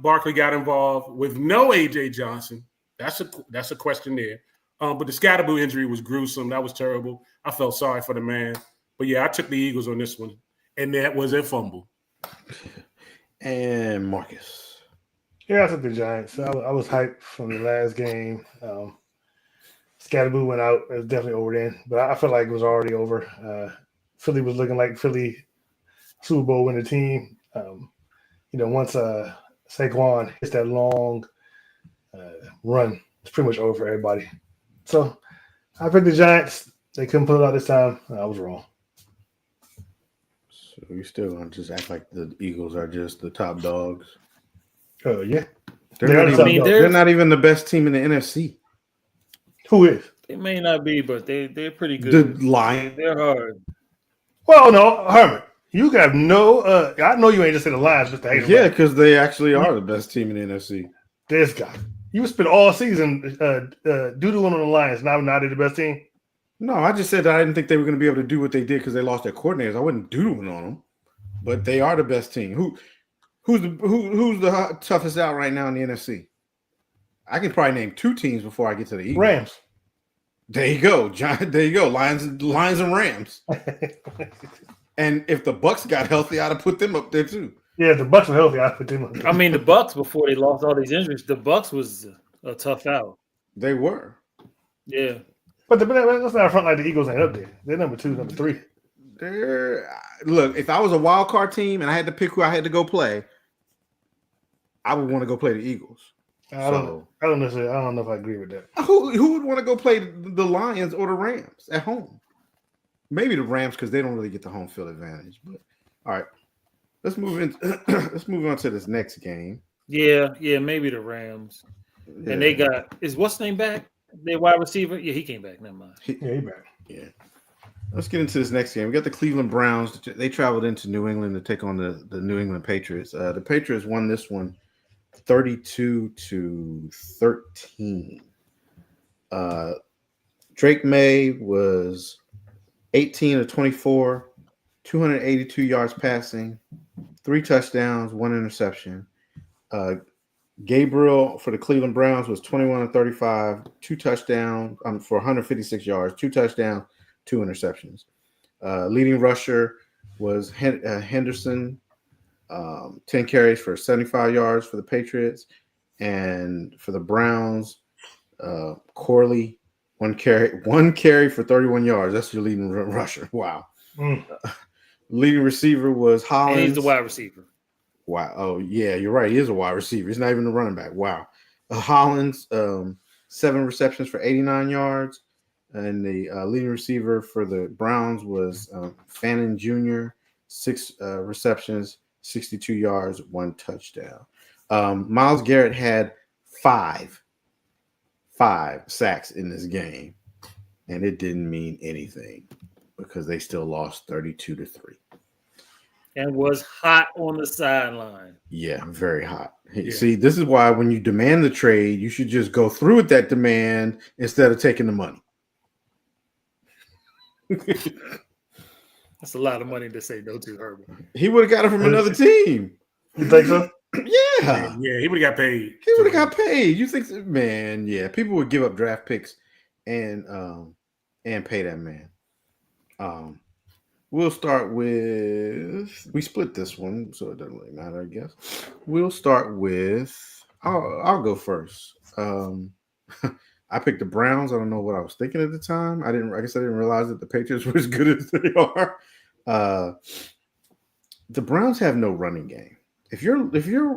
Barkley got involved with no AJ Johnson. That's a question there. But the Scatterboo injury was gruesome. That was terrible. I felt sorry for the man. But yeah, I took the Eagles on this one, and that was a fumble. And Marcus. Yeah, I took the Giants. I was hyped from the last game. Scatterboo went out. It was definitely over then, but I felt like it was already over. Philly was looking like Philly Super Bowl winning team. Once Saquon hits that long run, it's pretty much over for everybody. So I picked the Giants. They couldn't pull it out this time. I was wrong. So you still gonna just act like the Eagles are just the top dogs? Oh yeah, they're not even the best team in the NFC. Who is? They may not be, but they're pretty good. The Lions. They're hard. Well, no, Herman. You got no. I know you ain't just say the Lions just to hate them. Yeah, because they actually are the best team in the NFC. This guy. You spent all season doodling on the Lions. Now they're the best team. No, I just said that I didn't think they were going to be able to do what they did because they lost their coordinators. I wasn't doodling on them, but they are the best team. Who's the toughest out right now in the NFC? I can probably name 2 teams before I get to the Eagles. Rams. There you go, John. There you go. Lions and Rams. And if the Bucks got healthy, I'd have put them up there too. Yeah, if the Bucks were healthy, I'd put them up there. I mean, the Bucks before they lost all these injuries, the Bucks was a tough out. They were. Yeah. But that's not a front like the Eagles ain't up there. They're number 2, number 3. Look, if I was a wild card team and I had to pick who I had to go play, I would want to go play the Eagles. I don't know if I agree with that. Who would want to go play the Lions or the Rams at home? Maybe the Rams because they don't really get the home field advantage. But all right, let's move on to this next game. Yeah, maybe the Rams. Yeah. And they got what's name back? Their wide receiver? Yeah, he came back. Never mind. He back. Yeah. Let's get into this next game. We got the Cleveland Browns. They traveled into New England to take on the New England Patriots. The Patriots won this one 32-13. Drake May was 18 of 24, 282 yards passing, 3 touchdowns, 1 interception. Gabriel for the Cleveland Browns was 21 of 35, 2 touchdowns for 156 yards, 2 touchdowns, 2 interceptions. Leading rusher was Henderson, 10 carries for 75 yards for the Patriots. And for the Browns, Corley, one carry for 31 yards. That's your leading rusher. Wow. Leading receiver was Hollins. And he's the wide receiver. Wow. Oh, yeah, you're right. He is a wide receiver. He's not even a running back. Wow. Hollins, 7 receptions for 89 yards. And the leading receiver for the Browns was Fannin Jr., 6 receptions, 62 yards, 1 touchdown. Myles Garrett had 5 sacks in this game, and it didn't mean anything because they still lost 32-3. And was hot on the sideline. Yeah, very hot. Yeah. See, this is why when you demand the trade, you should just go through with that demand instead of taking the money. That's a lot of money to say no to, Herbert. He would have got it from another team. You think so? Yeah. Yeah, he would have got paid. He would have got paid. You think, man, yeah, people would give up draft picks and pay that man. We'll start we split this one, so it doesn't really matter, I guess. We'll start with I'll go first. I picked the Browns. I don't know what I was thinking at the time. I guess I didn't realize that the Patriots were as good as they are. The Browns have no running game. If your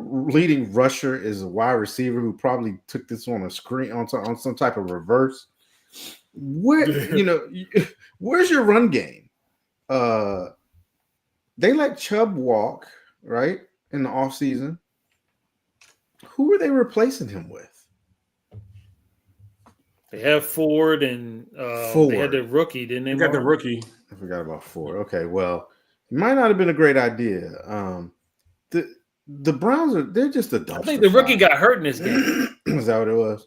leading rusher is a wide receiver who probably took this on a screen on some type of reverse, where's your run game? They let Chubb walk, right, in the offseason. Who are they replacing him with? They have Ford and Ford. They had the rookie, didn't they? You got the Mark? rookie. I forgot about Ford. Okay, well, it might not have been a great idea. The Browns they're just a dumpster. I think the rookie fire. got hurt in this game. Is that what it was?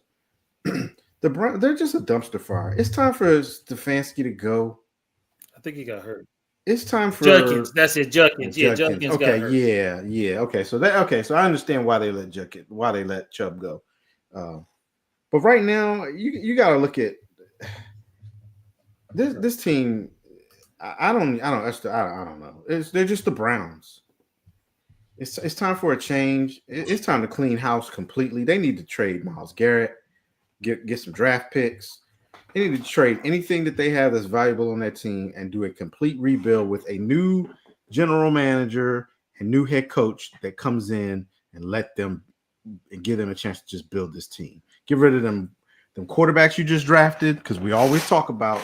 They're just a dumpster fire. It's time for Stefanski to go. I think he got hurt. It's time for Judkins. That's it. Judkins. Yeah, Judkins got Okay, hurt. yeah. Okay, so I understand why they let Chubb go. But right now, you got to look at this team. I don't know. They're just the Browns. It's time for a change. It's time to clean house completely. They need to trade Myles Garrett, get some draft picks. They need to trade anything that they have that's valuable on that team and do a complete rebuild with a new general manager and new head coach that comes in and let them and give them a chance to just build this team. Get rid of them quarterbacks you just drafted, because we always talk about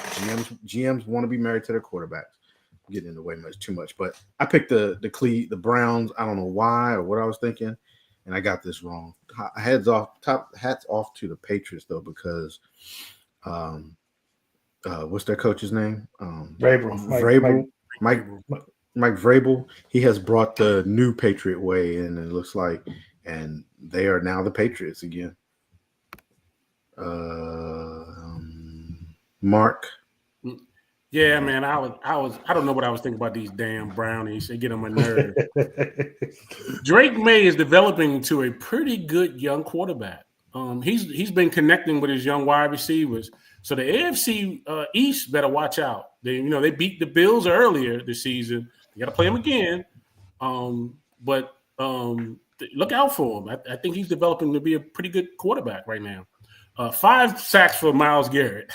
GMs want to be married to their quarterbacks. I'm getting in the way too much, but I picked the Browns. I don't know why or what I was thinking, and I got this wrong. Hats off to the Patriots though, because what's their coach's name? Vrabel. Mike Vrabel. He has brought the new Patriot way in, and it looks like, and they are now the Patriots again. Mark. Yeah, man. I don't know what I was thinking about these damn brownies. They get on my nerve. Drake May is developing into a pretty good young quarterback. He's been connecting with his young wide receivers. So the AFC East better watch out. They beat the Bills earlier this season. You got to play them again. But look out for him. I think he's developing to be a pretty good quarterback right now. 5 sacks for Myles Garrett.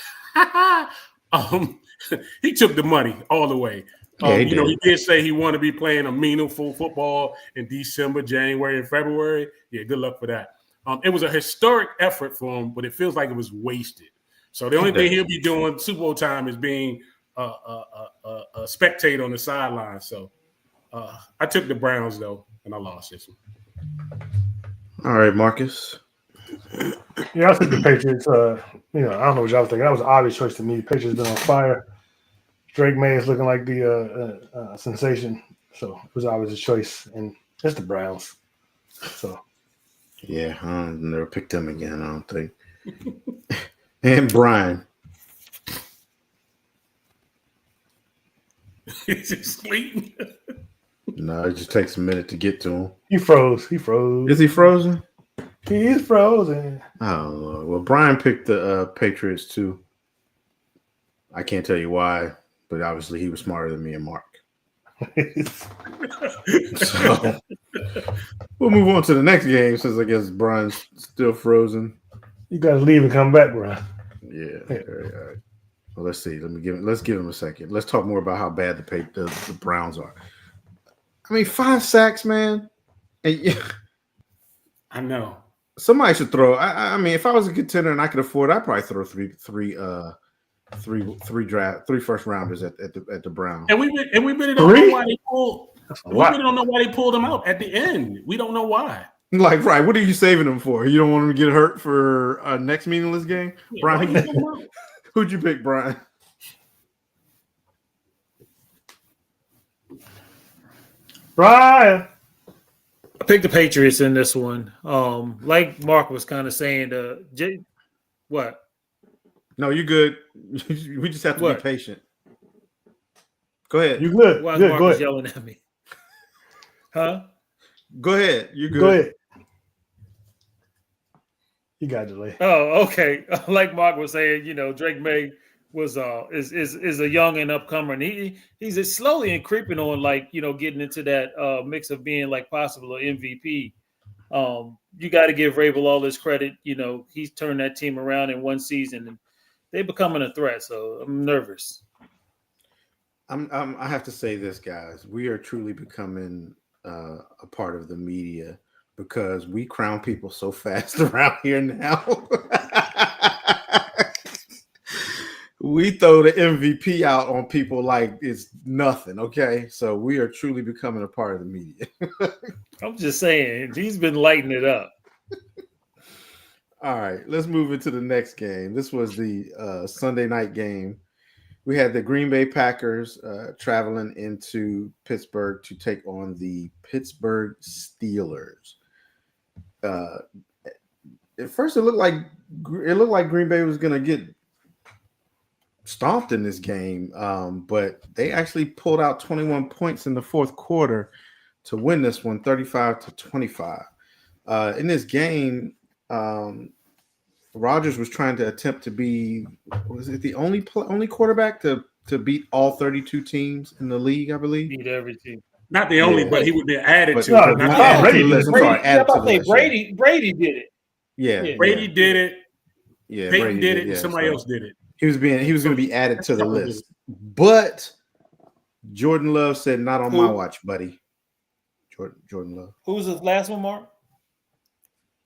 He took the money all the way. He did say he wanted to be playing a meaningful football in December, January, and February. Yeah, good luck for that. It was a historic effort for him, but it feels like it was wasted. So the only thing he'll be doing Super Bowl time is being a spectator on the sideline. So I took the Browns, though, and I lost this one. All right, Marcus. Yeah, I think the Patriots. I don't know what y'all think. That was an obvious choice to me. The Patriots been on fire. Drake May is looking like the sensation, so it was always a choice, and it's the Browns. So, yeah, I'll never pick them again. I don't think. And Brian. He's just sleeping. No, it just takes a minute to get to him. He froze. Is he frozen? He is frozen. Oh, Lord. Well, Brian picked the Patriots too. I can't tell you why, but obviously he was smarter than me and Mark. So we'll move on to the next game since I guess Brian's still frozen. You got to leave and come back, Brian. Yeah. All right. Well, let's see. Let's give him a second. Let's talk more about how bad the Browns are. I mean, 5 sacks, man. And yeah, I know. somebody should throw. I mean, if I was a contender and I could afford, I'd probably throw three first rounders at the Browns. And we really don't know why they pulled. We really don't know why they pulled them out at the end. We don't know why. Like, right? What are you saving them for? You don't want them to get hurt for next meaningless game, Yeah, Brian? Who'd you pick, Brian? Brian. I picked the Patriots in this one. Like Mark was kind of saying, what? No, you good. We just have to be patient. Go ahead. You good? Why Good. Mark Go was ahead. yelling at me? Huh? Go ahead. You good? Go ahead. You got delay. Oh, okay. Like Mark was saying, Drake May was is a young and upcomer, and he's slowly and creeping on, getting into that mix of being like possible MVP. You got to give Vrabel all his credit. You know, he's turned that team around in one season, and they're becoming a threat. So I'm nervous. I have to say this, guys. We are truly becoming a part of the media because we crown people so fast around here now. We throw the MVP out on people like it's nothing. Okay, so we are truly becoming a part of the media. I'm just saying, he's been lighting it up. All right, let's move into the next game. This was the Sunday night game. We had the Green Bay Packers traveling into Pittsburgh to take on the Pittsburgh Steelers. At first, it looked like Green Bay was going to get stomped in this game, but they actually pulled out 21 points in the fourth quarter to win this one, 35-25. In this game, Rodgers was trying to attempt to be, was it the only quarterback to beat all 32 teams in the league, I believe? Beat every team. Not the only, but he would be added But to. no, not added Brady. to the list. I'm sorry, added to the list. Brady did it. Yeah, Brady did it. Yeah, Peyton Brady did it. yeah, and somebody so else did it. He was going to be added to the list, but Jordan Love said, "Not on my watch, buddy." Jordan Love. Who was the last one, Mark?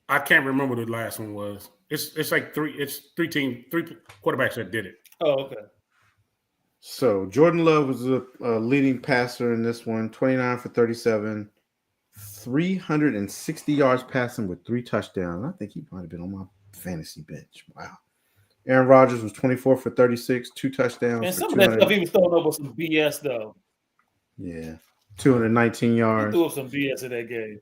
I can't remember what the last one was. It's like three quarterbacks that did it. Oh, okay. So Jordan Love was a leading passer in this one, 29 for 37, 360 yards passing with 3 touchdowns. I think he might have been on my fantasy bench. Wow. Aaron Rodgers was 24 for 36, 2 touchdowns. And some of that stuff he was throwing up with some BS, though. Yeah. 219 yards. He threw up some BS in that game.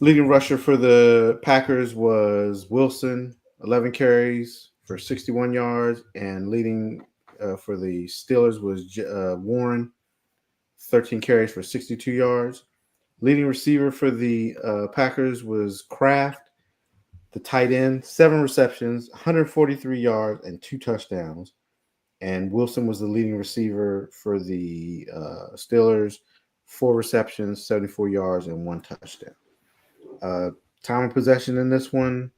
Leading rusher for the Packers was Wilson, 11 carries for 61 yards. And leading for the Steelers was Warren, 13 carries for 62 yards. Leading receiver for the Packers was Kraft, the tight end, 7 receptions, 143 yards, and 2 touchdowns. And Wilson was the leading receiver for the Steelers, 4 receptions, 74 yards, and 1 touchdown. Time of possession in this one,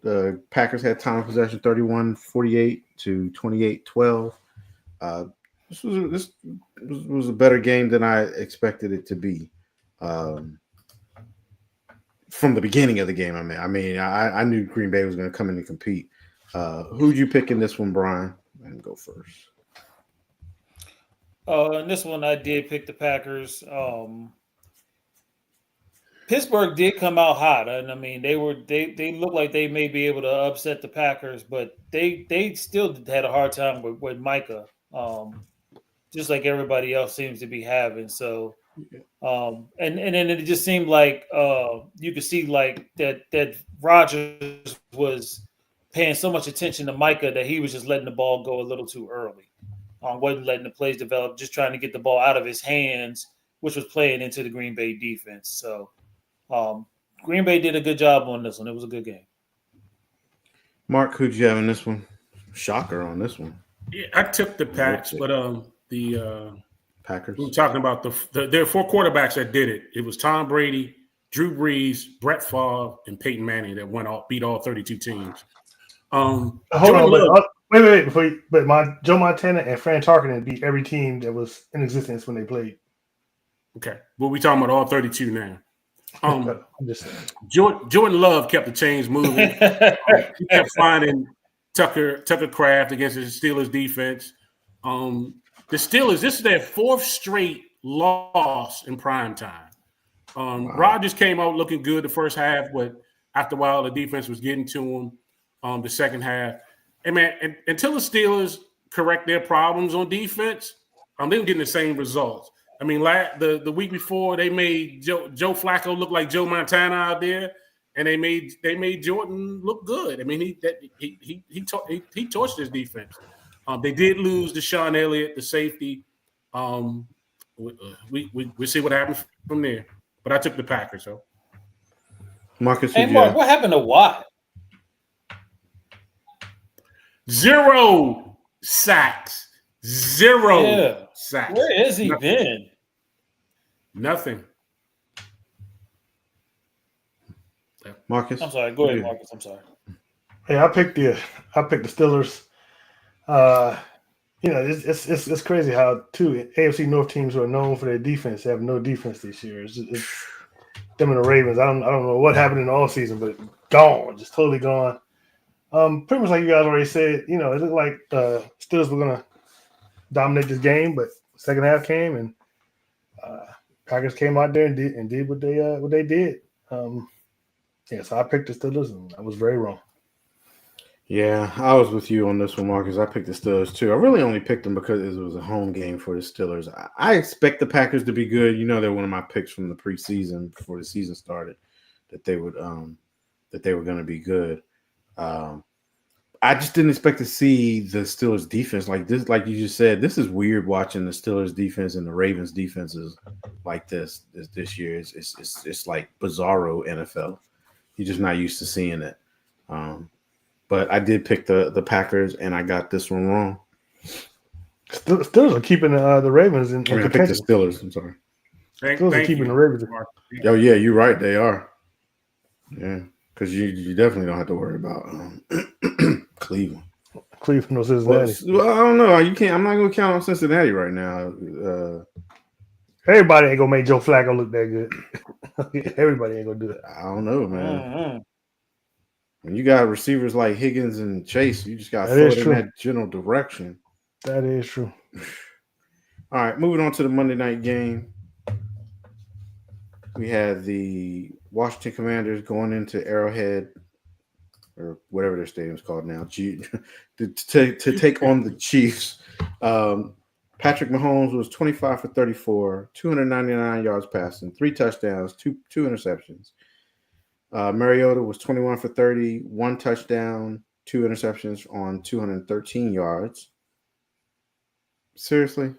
the Packers had time of possession 31-48 to 28-12. This was a better game than I expected it to be. From the beginning of the game, I knew Green Bay was going to come in and compete. Who'd you pick in this one, Brian? And go first. In this one, I did pick the Packers. Pittsburgh did come out hot, and I mean they looked like they may be able to upset the Packers, but they still had a hard time with Micah, just like everybody else seems to be having. So, and then it just seemed like you could see like that Rodgers was paying so much attention to Micah that he was just letting the ball go a little too early. Wasn't letting the plays develop, just trying to get the ball out of his hands, which was playing into the Green Bay defense. So Green Bay did a good job on this one. It was a good game. Mark, who'd you have in this one? Shocker on this one. Yeah, I took the Pats, but the Packers. We were talking about there are 4 quarterbacks that did it. It was Tom Brady, Drew Brees, Brett Favre, and Peyton Manning that beat all 32 teams. Hold on, wait. Joe Montana and Fran Tarkenton beat every team that was in existence when they played. Okay, but we're talking about all 32 now. I'm just saying. Jordan Love kept the chains moving. He kept finding Tucker Kraft against the Steelers defense. The Steelers, this is their 4th straight loss in prime time. Wow. Rodgers came out looking good the first half, but after a while the defense was getting to him. The second half, and man, until the Steelers correct their problems on defense, they were getting the same results. I mean, the week before they made Joe Flacco look like Joe Montana out there, and they made Jordan look good. I mean, he torched his defense. They did lose Deshaun Elliott, the safety. We see what happens from there. But I took the Packers. So, Marcus, hey Mark, what happened to Watt? 0 sacks. 0 sacks. Where has he been? Nothing. Marcus. I'm sorry. Go ahead, Yeah. Marcus. I'm sorry. Hey, I picked the Steelers. It's crazy how two AFC North teams who are known for their defense have no defense this year. It's them and the Ravens. I don't know what happened in the all season, but gone, just totally gone. Pretty much like you guys already said. It looked like Steelers were gonna dominate this game, but second half came and Packers came out there and did what they did. So I picked the Steelers, and I was very wrong. Yeah, I was with you on this one, Marcus. I picked the Steelers too. I really only picked them because it was a home game for the Steelers. I expect the Packers to be good. They're one of my picks from the preseason before the season started that they would that they were going to be good. I just didn't expect to see the Steelers defense like this. Like you just said, this is weird watching the Steelers defense and the Ravens defenses like this year. It's like bizarro NFL. You're just not used to seeing it. But I did pick the Packers, and I got this one wrong. Steelers are keeping the Ravens in I picked the Steelers. I'm sorry. Steelers are keeping the Ravens. Oh yeah, you're right. They are. Yeah, because you definitely don't have to worry about Cleveland. Cleveland or Cincinnati. Well, I don't know. You can't. I'm not going to count on Cincinnati right now. Everybody ain't gonna make Joe Flacco look that good. Everybody ain't gonna do it. I don't know, man. Mm-hmm. When you got receivers like Higgins and Chase, you just got to throw in that general direction. That is true. All right, moving on to the Monday night game. We had the Washington Commanders going into Arrowhead, or whatever their stadium's called now, to take on the Chiefs. Patrick Mahomes was 25 for 34, 299 yards passing, 3 touchdowns, two interceptions. Mariota was 21 for 30, 1 touchdown, 2 interceptions on 213 yards. Seriously?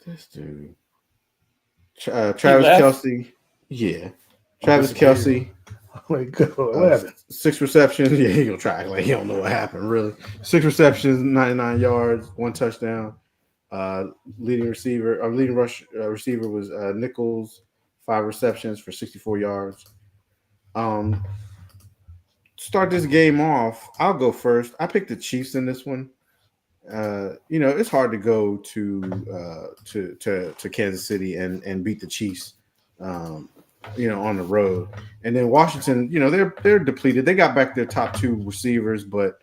This dude. Travis Kelce. Yeah. Travis Kelce. Oh my God. What happened? 6 receptions. Yeah, he gonna try like he don't know what happened, really. 6 receptions, 99 yards, 1 touchdown. Leading receiver was Nichols, 5 receptions for 64 yards. Start this game off. I'll go first. I picked the Chiefs in this one. It's hard to go to Kansas City and beat the Chiefs, on the road. And then Washington, they're depleted. They got back their top 2 receivers, but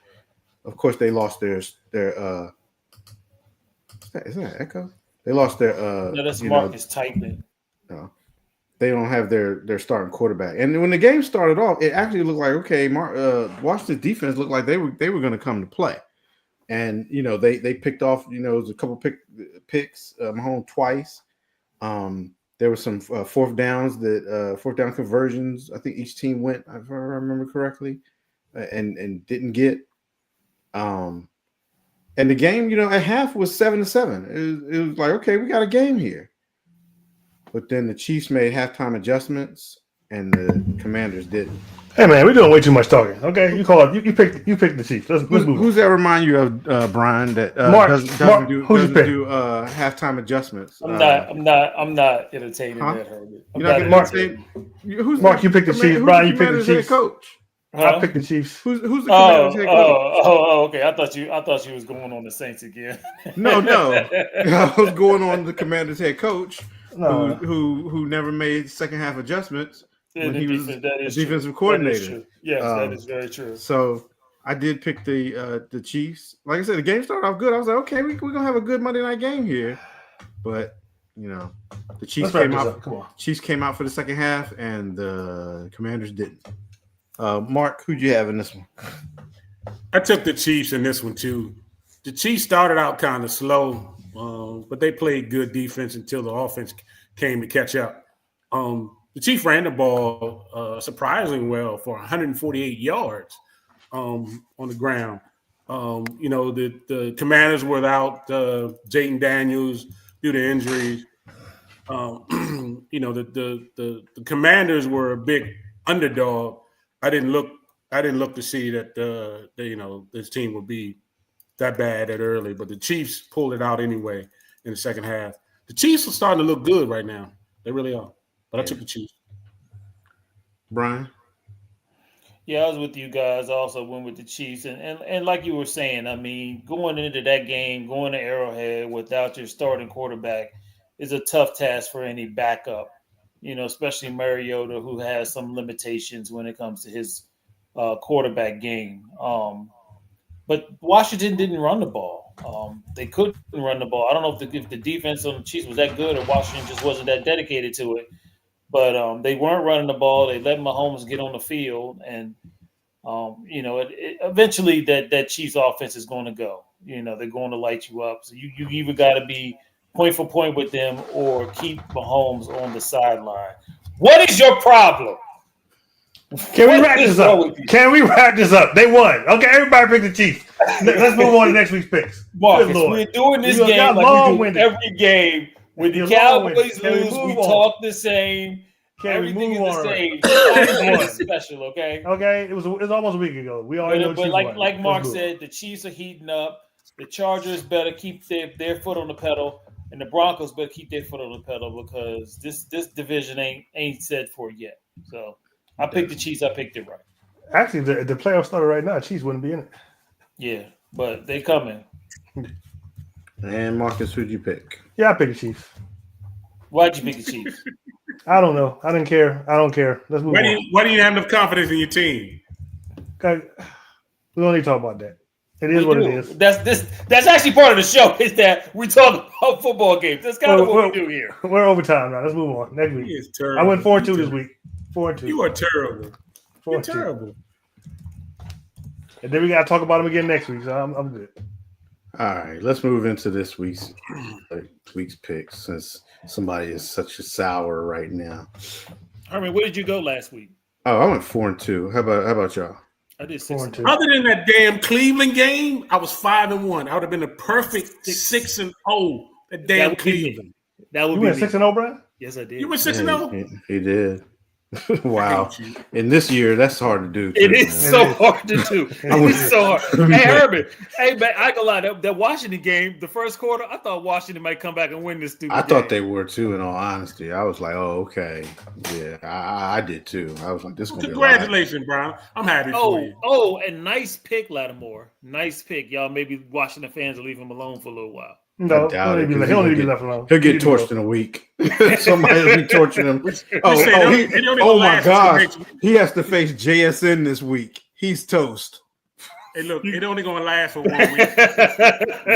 of course they lost their is that echo? They lost their No, that's Marcus typing. No. They don't have their starting quarterback. And when the game started off, it actually looked like, okay, Washington's defense looked like they were going to come to play. And, they picked off, it was a couple picks, Mahomes twice. There were some fourth down conversions. I think each team went, if I remember correctly, and didn't get. And the game, at half was 7-7. It was like, okay, we got a game here. But then the Chiefs made halftime adjustments, and the Commanders didn't. Hey man, we're doing way too much talking. Okay, you call it. You picked the Chiefs. Let's move on. Who's that remind you of, Brian? That doesn't do halftime adjustments. I'm not entertaining that, Herbert. You're not getting entertained. Mark, you picked the Chiefs. Brian, you picked the Chiefs. Coach. I picked the Chiefs. Who's the Commanders head coach? Okay. I thought you was going on the Saints again. No. I was going on the Commanders head coach, who never made second half adjustments. When he was defensive coordinator. Yes, that is very true. So I did pick the Chiefs. Like I said, the game started off good. I was like, okay, we're gonna have a good Monday night game here. But the Chiefs came out. Chiefs came out for the second half, and the Commanders didn't. Mark, who'd you have in this one? I took the Chiefs in this one too. The Chiefs started out kind of slow, but they played good defense until the offense came to catch up. The Chiefs ran the ball surprisingly well for 148 yards on the ground. The Commanders were without Jayden Daniels due to injuries. The Commanders were a big underdog. I didn't look to see that this team would be that bad that early, but the Chiefs pulled it out anyway in the second half. The Chiefs are starting to look good right now. They really are. But I took the Chiefs. Brian? Yeah, I was with you guys. I also went with the Chiefs, and like you were saying, I mean, going into that game, going to Arrowhead without your starting quarterback is a tough task for any backup. Especially Mariota, who has some limitations when it comes to his quarterback game. But Washington didn't run the ball. They couldn't run the ball. I don't know if the defense on the Chiefs was that good or Washington just wasn't that dedicated to it. But they weren't running the ball. They let Mahomes get on the field, and eventually that Chiefs offense is going to go. They're going to light you up. So you either got to be point for point with them or keep Mahomes on the sideline. What is your problem? Can we wrap this up? Can we wrap this up? They won. Okay, everybody pick the Chiefs. Let's move on to next week's picks. Marcus, we're doing this game like we do every game. When the Cowboys lose, we talk the same. Everything is the same. It's special, okay? Okay, it was almost a week ago. We already know. But like Mark said, the Chiefs are heating up. The Chargers better keep their foot on the pedal, and the Broncos better keep their foot on the pedal because this division ain't set for it yet. So I picked the Chiefs. I picked it right. Actually, the playoffs started right now. Chiefs wouldn't be in it. Yeah, but they coming. And Marcus, who'd you pick? Yeah, I picked the Chiefs. Why'd you pick the Chiefs? I don't know. I didn't care. I don't care. Let's move on. Why do you have enough confidence in your team? Okay. We don't need to talk about that. It is what it is. That's actually part of the show is that we talk about football games. That's kind of what we do here. We're overtime now. Let's move on. Next week. I went 4-2 this week. 4-2. You are terrible. You're terrible. And then we got to talk about them again next week. So I'm good. All right, let's move into this week's picks since somebody is such a sour right now. Herman, where did you go last week? Oh, I went 4-2. How about y'all? I did 6-2. Other than that damn Cleveland game, I was 5-1. I would have been a perfect 6-0. That damn Cleveland. That would be 6-0, Brian? Yes, I did. You went 6-0? He did. Wow. In this year, that's hard to do. It is so hard to do. It's so hard. Hey, Herman. Hey, man, I ain't gonna lie. That Washington game, the first quarter, I thought Washington might come back and win this stupid game. Thought they were too, in all honesty. I was like, oh, okay. Yeah, I did too. I was like, this is going to be congratulations, Brian. I'm happy for you. Oh, and nice pick, Lattimore. Nice pick. Y'all maybe Washington fans will leave him alone for a little while. No, he'll only be left alone. He'll get torched in a week. Somebody will be torturing him. Oh my gosh. He has to face JSN this week. He's toast. Hey, look, it only going to last for 1 week.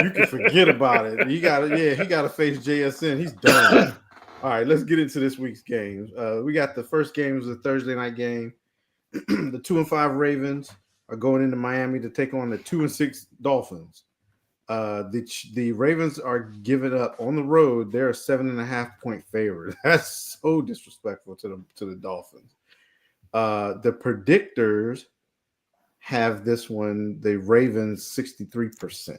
You can forget about it. He got to face JSN. He's done. All right, let's get into this week's games. We got the first game was a Thursday night game. The 2-5 Ravens are going into Miami to take on the 2-6 Dolphins. The Ravens are giving up on the road. They're a 7.5-point favorite. That's so disrespectful to the Dolphins. The predictors have this one, the Ravens 63%.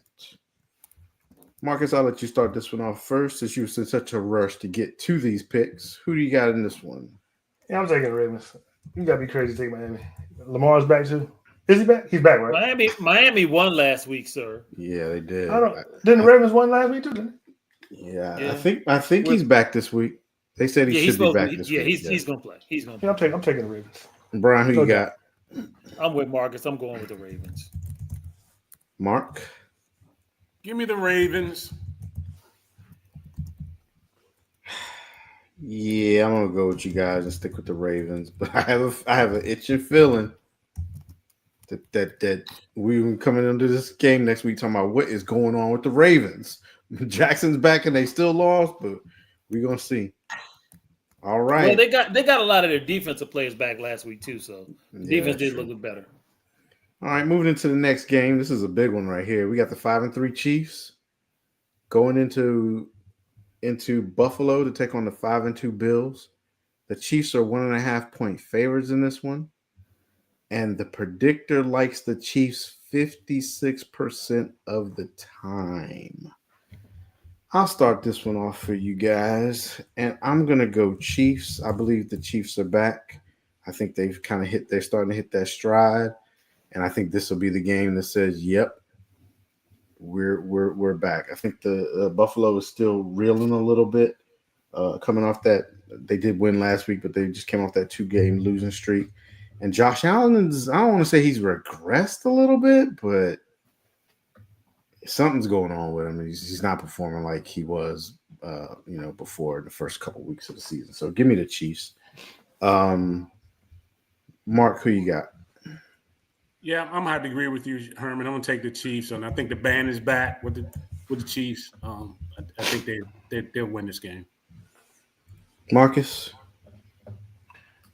Marcus, I'll let you start this one off first since you was in such a rush to get to these picks. Who do you got in this one? Yeah, I'm taking the Ravens. You gotta be crazy to take Miami. Lamar's back too. Is he back? He's back, right? Miami won last week, sir. Yeah, they did. Didn't the Ravens won last week too? Didn't they? Yeah, I think he's back this week. They said he should be back this week. He's gonna play. He's gonna play. I'm taking the Ravens. Brian, who you got? I'm with Marcus. I'm going with the Ravens. Mark? Give me the Ravens. Yeah, I'm gonna go with you guys and stick with the Ravens, but I have an itching feeling that we coming into this game next week talking about what is going on with the Ravens. Jackson's back and they still lost, but we're gonna see. All right. Well, they got a lot of their defensive players back last week too, so defense did look better. All right, moving into the next game. This is a big one right here. We got the 5-3 Chiefs going into Buffalo to take on the 5-2 Bills. The Chiefs are 1.5-point favorites in this one. And the predictor likes the Chiefs 56% of the time. I'll start this one off for you guys. And I'm going to go Chiefs. I believe the Chiefs are back. I think they're starting to hit that stride. And I think this will be the game that says, yep, we're back. I think the Buffalo is still reeling a little bit, coming off that They did win last week, but they just came off that 2-game losing streak. And Josh Allen is, I don't want to say he's regressed a little bit, but something's going on with him. He's not performing like he was, before the first couple weeks of the season. So give me the Chiefs. Mark, who you got? Yeah, I'm happy to agree with you, Herman. I'm gonna take the Chiefs, and I think the band is back with the Chiefs. I think they'll win this game. Marcus?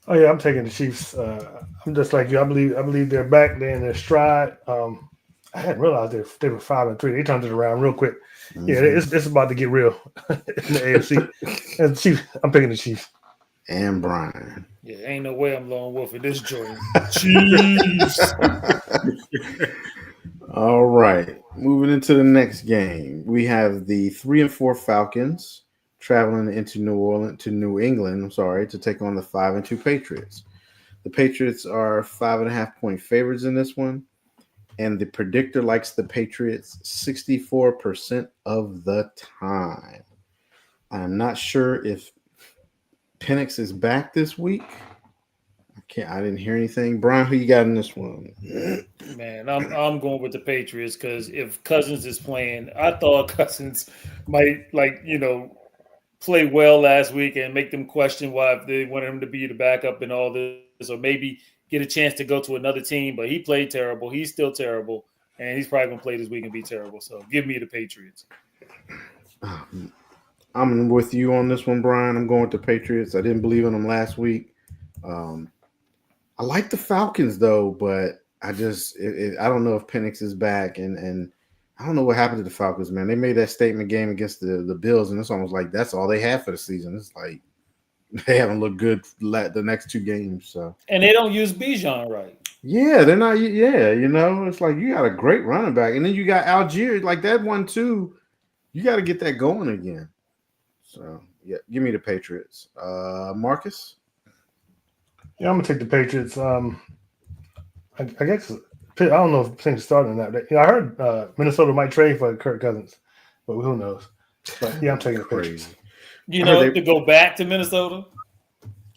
Oh yeah, I'm taking the Chiefs. I'm just like you. I believe they're back. They're in their stride. I hadn't realized they were 5-3. They turned it around real quick. Mm-hmm. Yeah, it's about to get real in the AFC. And Chiefs, I'm picking the Chiefs. And Brian. Yeah, ain't no way I'm lone wolf in this joint. Chiefs. All right. Moving into the next game. We have the 3-4 Falcons traveling into New England, to take on the 5-2 Patriots. The Patriots are 5.5-point favorites in this one. And the predictor likes the Patriots 64% of the time. I'm not sure if Penix is back this week. I didn't hear anything. Brian, who you got in this one? Man, I'm going with the Patriots because if Cousins is playing, I thought Cousins might play well last week and make them question why if they wanted him to be the backup and all this, or maybe get a chance to go to another team. But he played terrible. He's still terrible, and he's probably going to play this week and be terrible. So give me the Patriots. I'm with you on this one, Brian. I'm going with the Patriots. I didn't believe in them last week. I like the Falcons, though, but I don't know if Penix is back, and I don't know what happened to the Falcons, man. They made that statement game against the Bills, and it's almost like that's all they have for the season. It's like they haven't looked good the next 2 games. So, and they don't use Bijan right. Yeah, they're not. Yeah, it's like you got a great running back, and then you got Algier like that one too. You got to get that going again. So, yeah, give me the Patriots. Marcus? Yeah, I'm gonna take the Patriots. I guess I don't know if things starting that. I heard Minnesota might trade for Kirk Cousins, but who knows? But yeah, I'm taking the Patriots. To go back to Minnesota.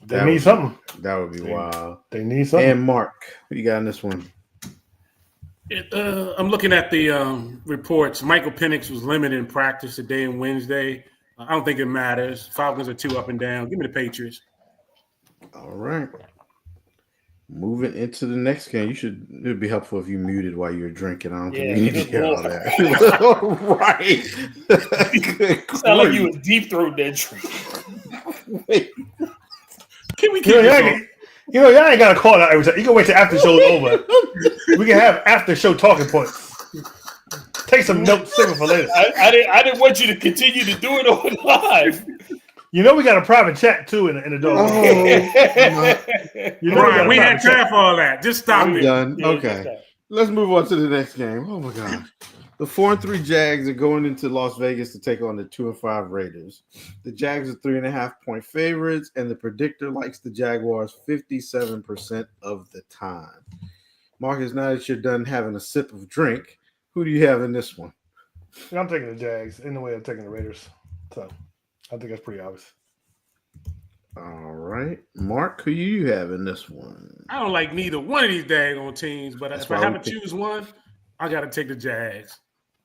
They need something. That would be wild. They need something. And Mark, what you got in this one? I'm looking at the reports. Michael Penix was limited in practice today and Wednesday. I don't think it matters. Falcons are 2 up and down. Give me the Patriots. All right. Moving into the next game, it would be helpful if you muted while you're drinking. I don't think you need to hear all that. Right. Sound like you was deep throat that drink. Wait. Can we keep y'all ain't got to call that every time. You can wait till after the show's over. We can have after show talking points. Take some notes, save it for later. I didn't want you to continue to do it on live. We got a private chat too in the dog. Brian, we had time for all that. Just stop it. Done. Okay. Let's move on to the next game. Oh my God. The 4-3 Jags are going into Las Vegas to take on the 2-5 Raiders. The Jags are 3.5-point favorites, and the predictor likes the Jaguars 57% of the time. Marcus, now that you're done having a sip of drink, who do you have in this one? I'm taking the Jags in the way of taking the Raiders. So I think that's pretty obvious. All right. Mark, who you have in this one? I don't like neither one of these daggone teams, but if I have to choose one, I got to take the Jags.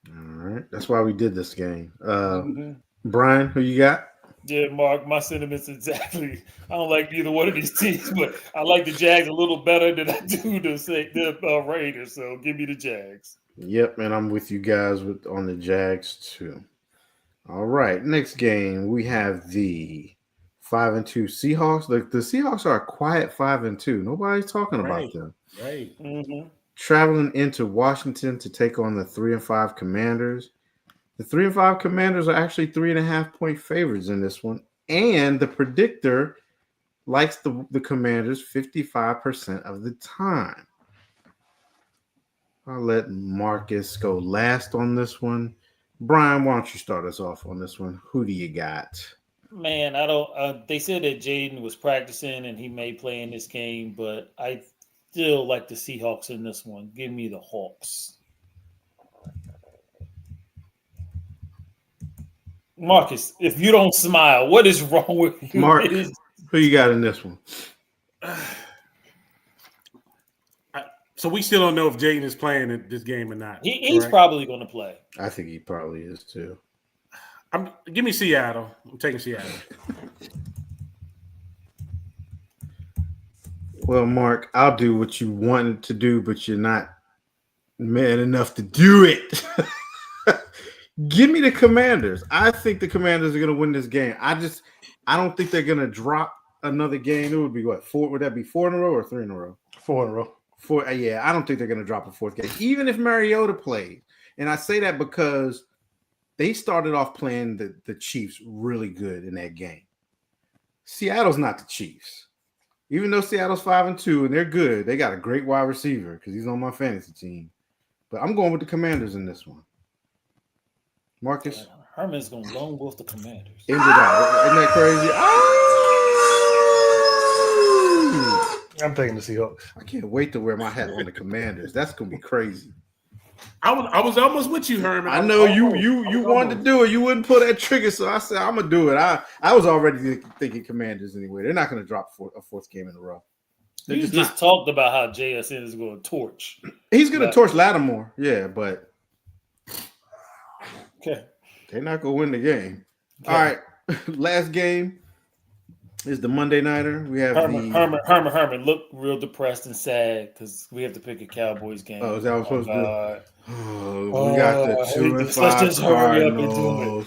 All right. That's why we did this game. Brian, who you got? Yeah, Mark, my sentiments exactly. I don't like either one of these teams, but I like the Jags a little better than I do the Raiders. So give me the Jags. Yep, and I'm with you guys on the Jags too. All right, next game we have the 5-2 Seahawks. The Seahawks are a quiet 5-2. Nobody's talking about them. Right. Mm-hmm. Traveling into Washington to take on the 3-5 Commanders. The 3-5 Commanders are actually 3.5-point favorites in this one, and the predictor likes the Commanders 55% of the time. I'll let Marcus go last on this one. Brian, why don't you start us off on this one? Who do you got? Man, I don't. They said that Jaden was practicing and he may play in this game, but I still like the Seahawks in this one. Give me the Hawks. Marcus, if you don't smile, what is wrong with you? Mark, who you got in this one? So we still don't know if Jaden is playing in this game or not. He's right? probably going to play. I think he probably is too. Give me Seattle. I'm taking Seattle. Well, Mark, I'll do what you wanted to do, but you're not man enough to do it. Give me the Commanders. I think the Commanders are going to win this game. I don't think they're going to drop another game. It would be what, 4? Would that be 4 in a row or 3 in a row? 4 in a row. 4. Yeah, I don't think they're going to drop a 4th game, even if Mariota played. And I say that because they started off playing the Chiefs really good in that game. Seattle's not the Chiefs. Even though Seattle's 5-2 and they're good, they got a great wide receiver because he's on my fantasy team. But I'm going with the Commanders in this one. Marcus? Herman's going to lone wolf the Commanders. End it out. Isn't that crazy? Oh! I'm taking the Seahawks. I can't wait to wear my hat on the Commanders. That's going to be crazy. I was almost with you, Herman. I know you wanted to do it. You wouldn't pull that trigger, so I said I'm gonna do it. I was already thinking Commanders anyway. They're not gonna drop a 4th game in a row. You just talked about how JSN is going to torch. He's gonna torch Lattimore, yeah, but Okay. they're not gonna win the game. Okay. All right, last game is the Monday nighter. We have Herman look real depressed and sad because we have to pick a Cowboys game. Oh, is that what we're supposed to do? Oh, we got the 2-5 just hurry up and do it. Cardinals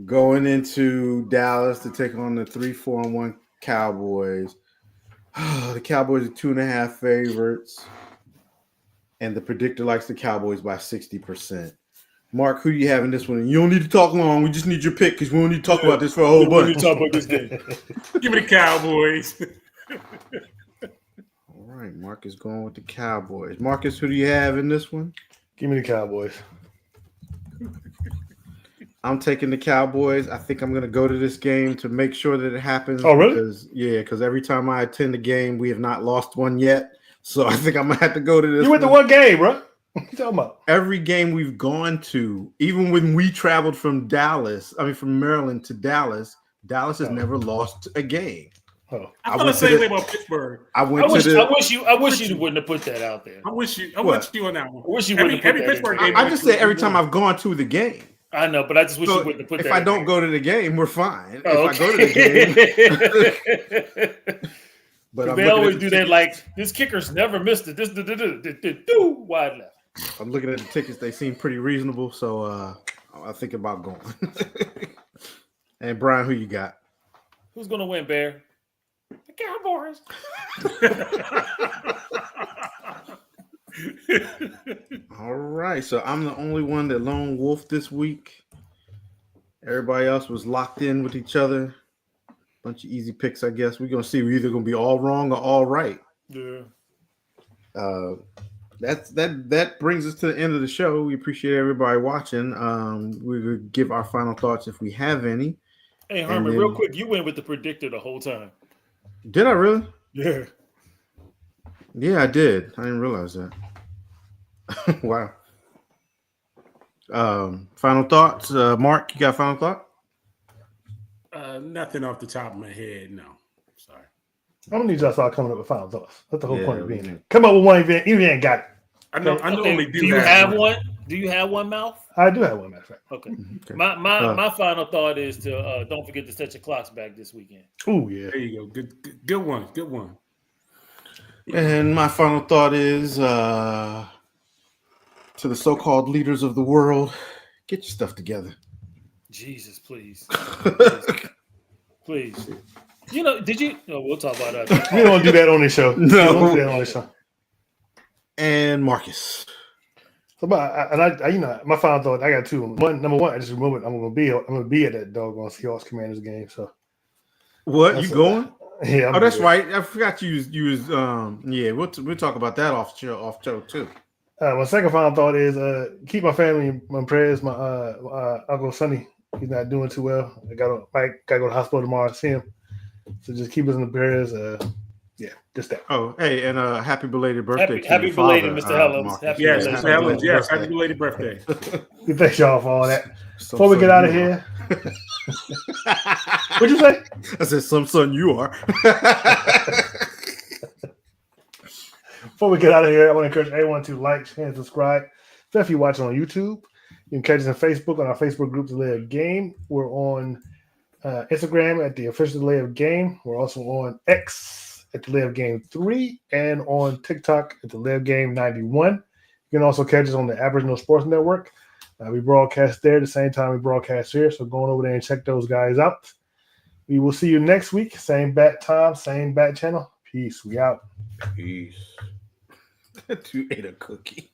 going into Dallas to take on the 3-4-1 Cowboys. The Cowboys are 2.5 favorites, and the predictor likes the Cowboys by 60%. Mark, who do you have in this one? You don't need to talk long. We just need your pick because we don't need to talk about this for a whole bunch. We need to talk about this game. Give me the Cowboys. All right, Mark is going with the Cowboys. Marcus, who do you have in this one? Give me the Cowboys. I'm taking the Cowboys. I think I'm going to go to this game to make sure that it happens. Oh, really? Because every time I attend a game, we have not lost one yet. So I think I'm going to have to go to this. You went to one game, bro. What you talking about? Every game we've gone to, even when we traveled from Maryland to Dallas, Dallas has never lost a game. Oh. I feel the same way about Pittsburgh. I wish you wouldn't have put that out there. I wish you on that one. I wish you wouldn't have Every put that Pittsburgh in. game. I just said every time I've gone to the game. I know, but I just wish you wouldn't have put that. If I in don't there. go to the game, we're fine. Oh, If I go to the game, but they always do that. Like this kicker's never missed it. This wide left. I'm looking at the tickets; they seem pretty reasonable, so I think about going. And Brian, who you got? Who's gonna win, Bear? The Cowboys. All right, so I'm the only one that lone wolf this week. Everybody else was locked in with each other. Bunch of easy picks, I guess. We're gonna see. We're either gonna be all wrong or all right. Yeah. That brings us to the end of the show. We appreciate everybody watching. We will give our final thoughts if we have any. Hey Herman, real quick, you went with the predictor the whole time. Did I really? Yeah. Yeah, I did. I didn't realize that. Wow. Final thoughts, Mark. You got a final thought? Nothing off the top of my head. No, sorry. I don't need y'all to start coming up with final thoughts. That's the whole point of being we- there. Come up with one event. You ain't got it. I normally do. Do you that. have one? Do you have one, Mouth? I do have one, matter of fact. Okay. Okay. My final thought is to don't forget to set your clocks back this weekend. Oh yeah. There you go. Good one. Good one. And my final thought is to the so-called leaders of the world, get your stuff together. Jesus, please. Please. You know, did you? No, we'll talk about that. We don't do that on this show. No. We don't do that on this show. And Marcus. So, my final thought. I got two. Number one, I just remembered I'm gonna be at that doggone Seahawks Commanders game. So, What? That's You going? yeah. Oh, that's right. I forgot you was yeah, we'll talk about that off show too. My second final thought is keep my family in prayers. My Uncle Sonny, he's not doing too well. I gotta go to the hospital tomorrow to see him. So just keep us in the prayers. Yeah, just that. Oh, hey, and happy belated birthday to Happy your belated, father, Mr. Helms. Marcus. Happy Yes, belated. Mr. Helens. Yes, birthday. happy belated birthday. We thank y'all for all that. Some Before we get son out of you here, are. what'd you say? I said, some son you are. Before we get out of here, I want to encourage everyone to like, share, and subscribe. Especially if you're watching on YouTube. You can catch us on Facebook on our Facebook group, Delay of Game. We're on Instagram at the official Delay of Game. We're also on X at Delay of Game 3 and on TikTok at Delay of Game 91. You can also catch us on the Aboriginal Sports Network. We broadcast there the same time we broadcast here. So go on over there and check those guys out. We will see you next week. Same bat time, same bat channel. Peace. We out. Peace. You ate a cookie.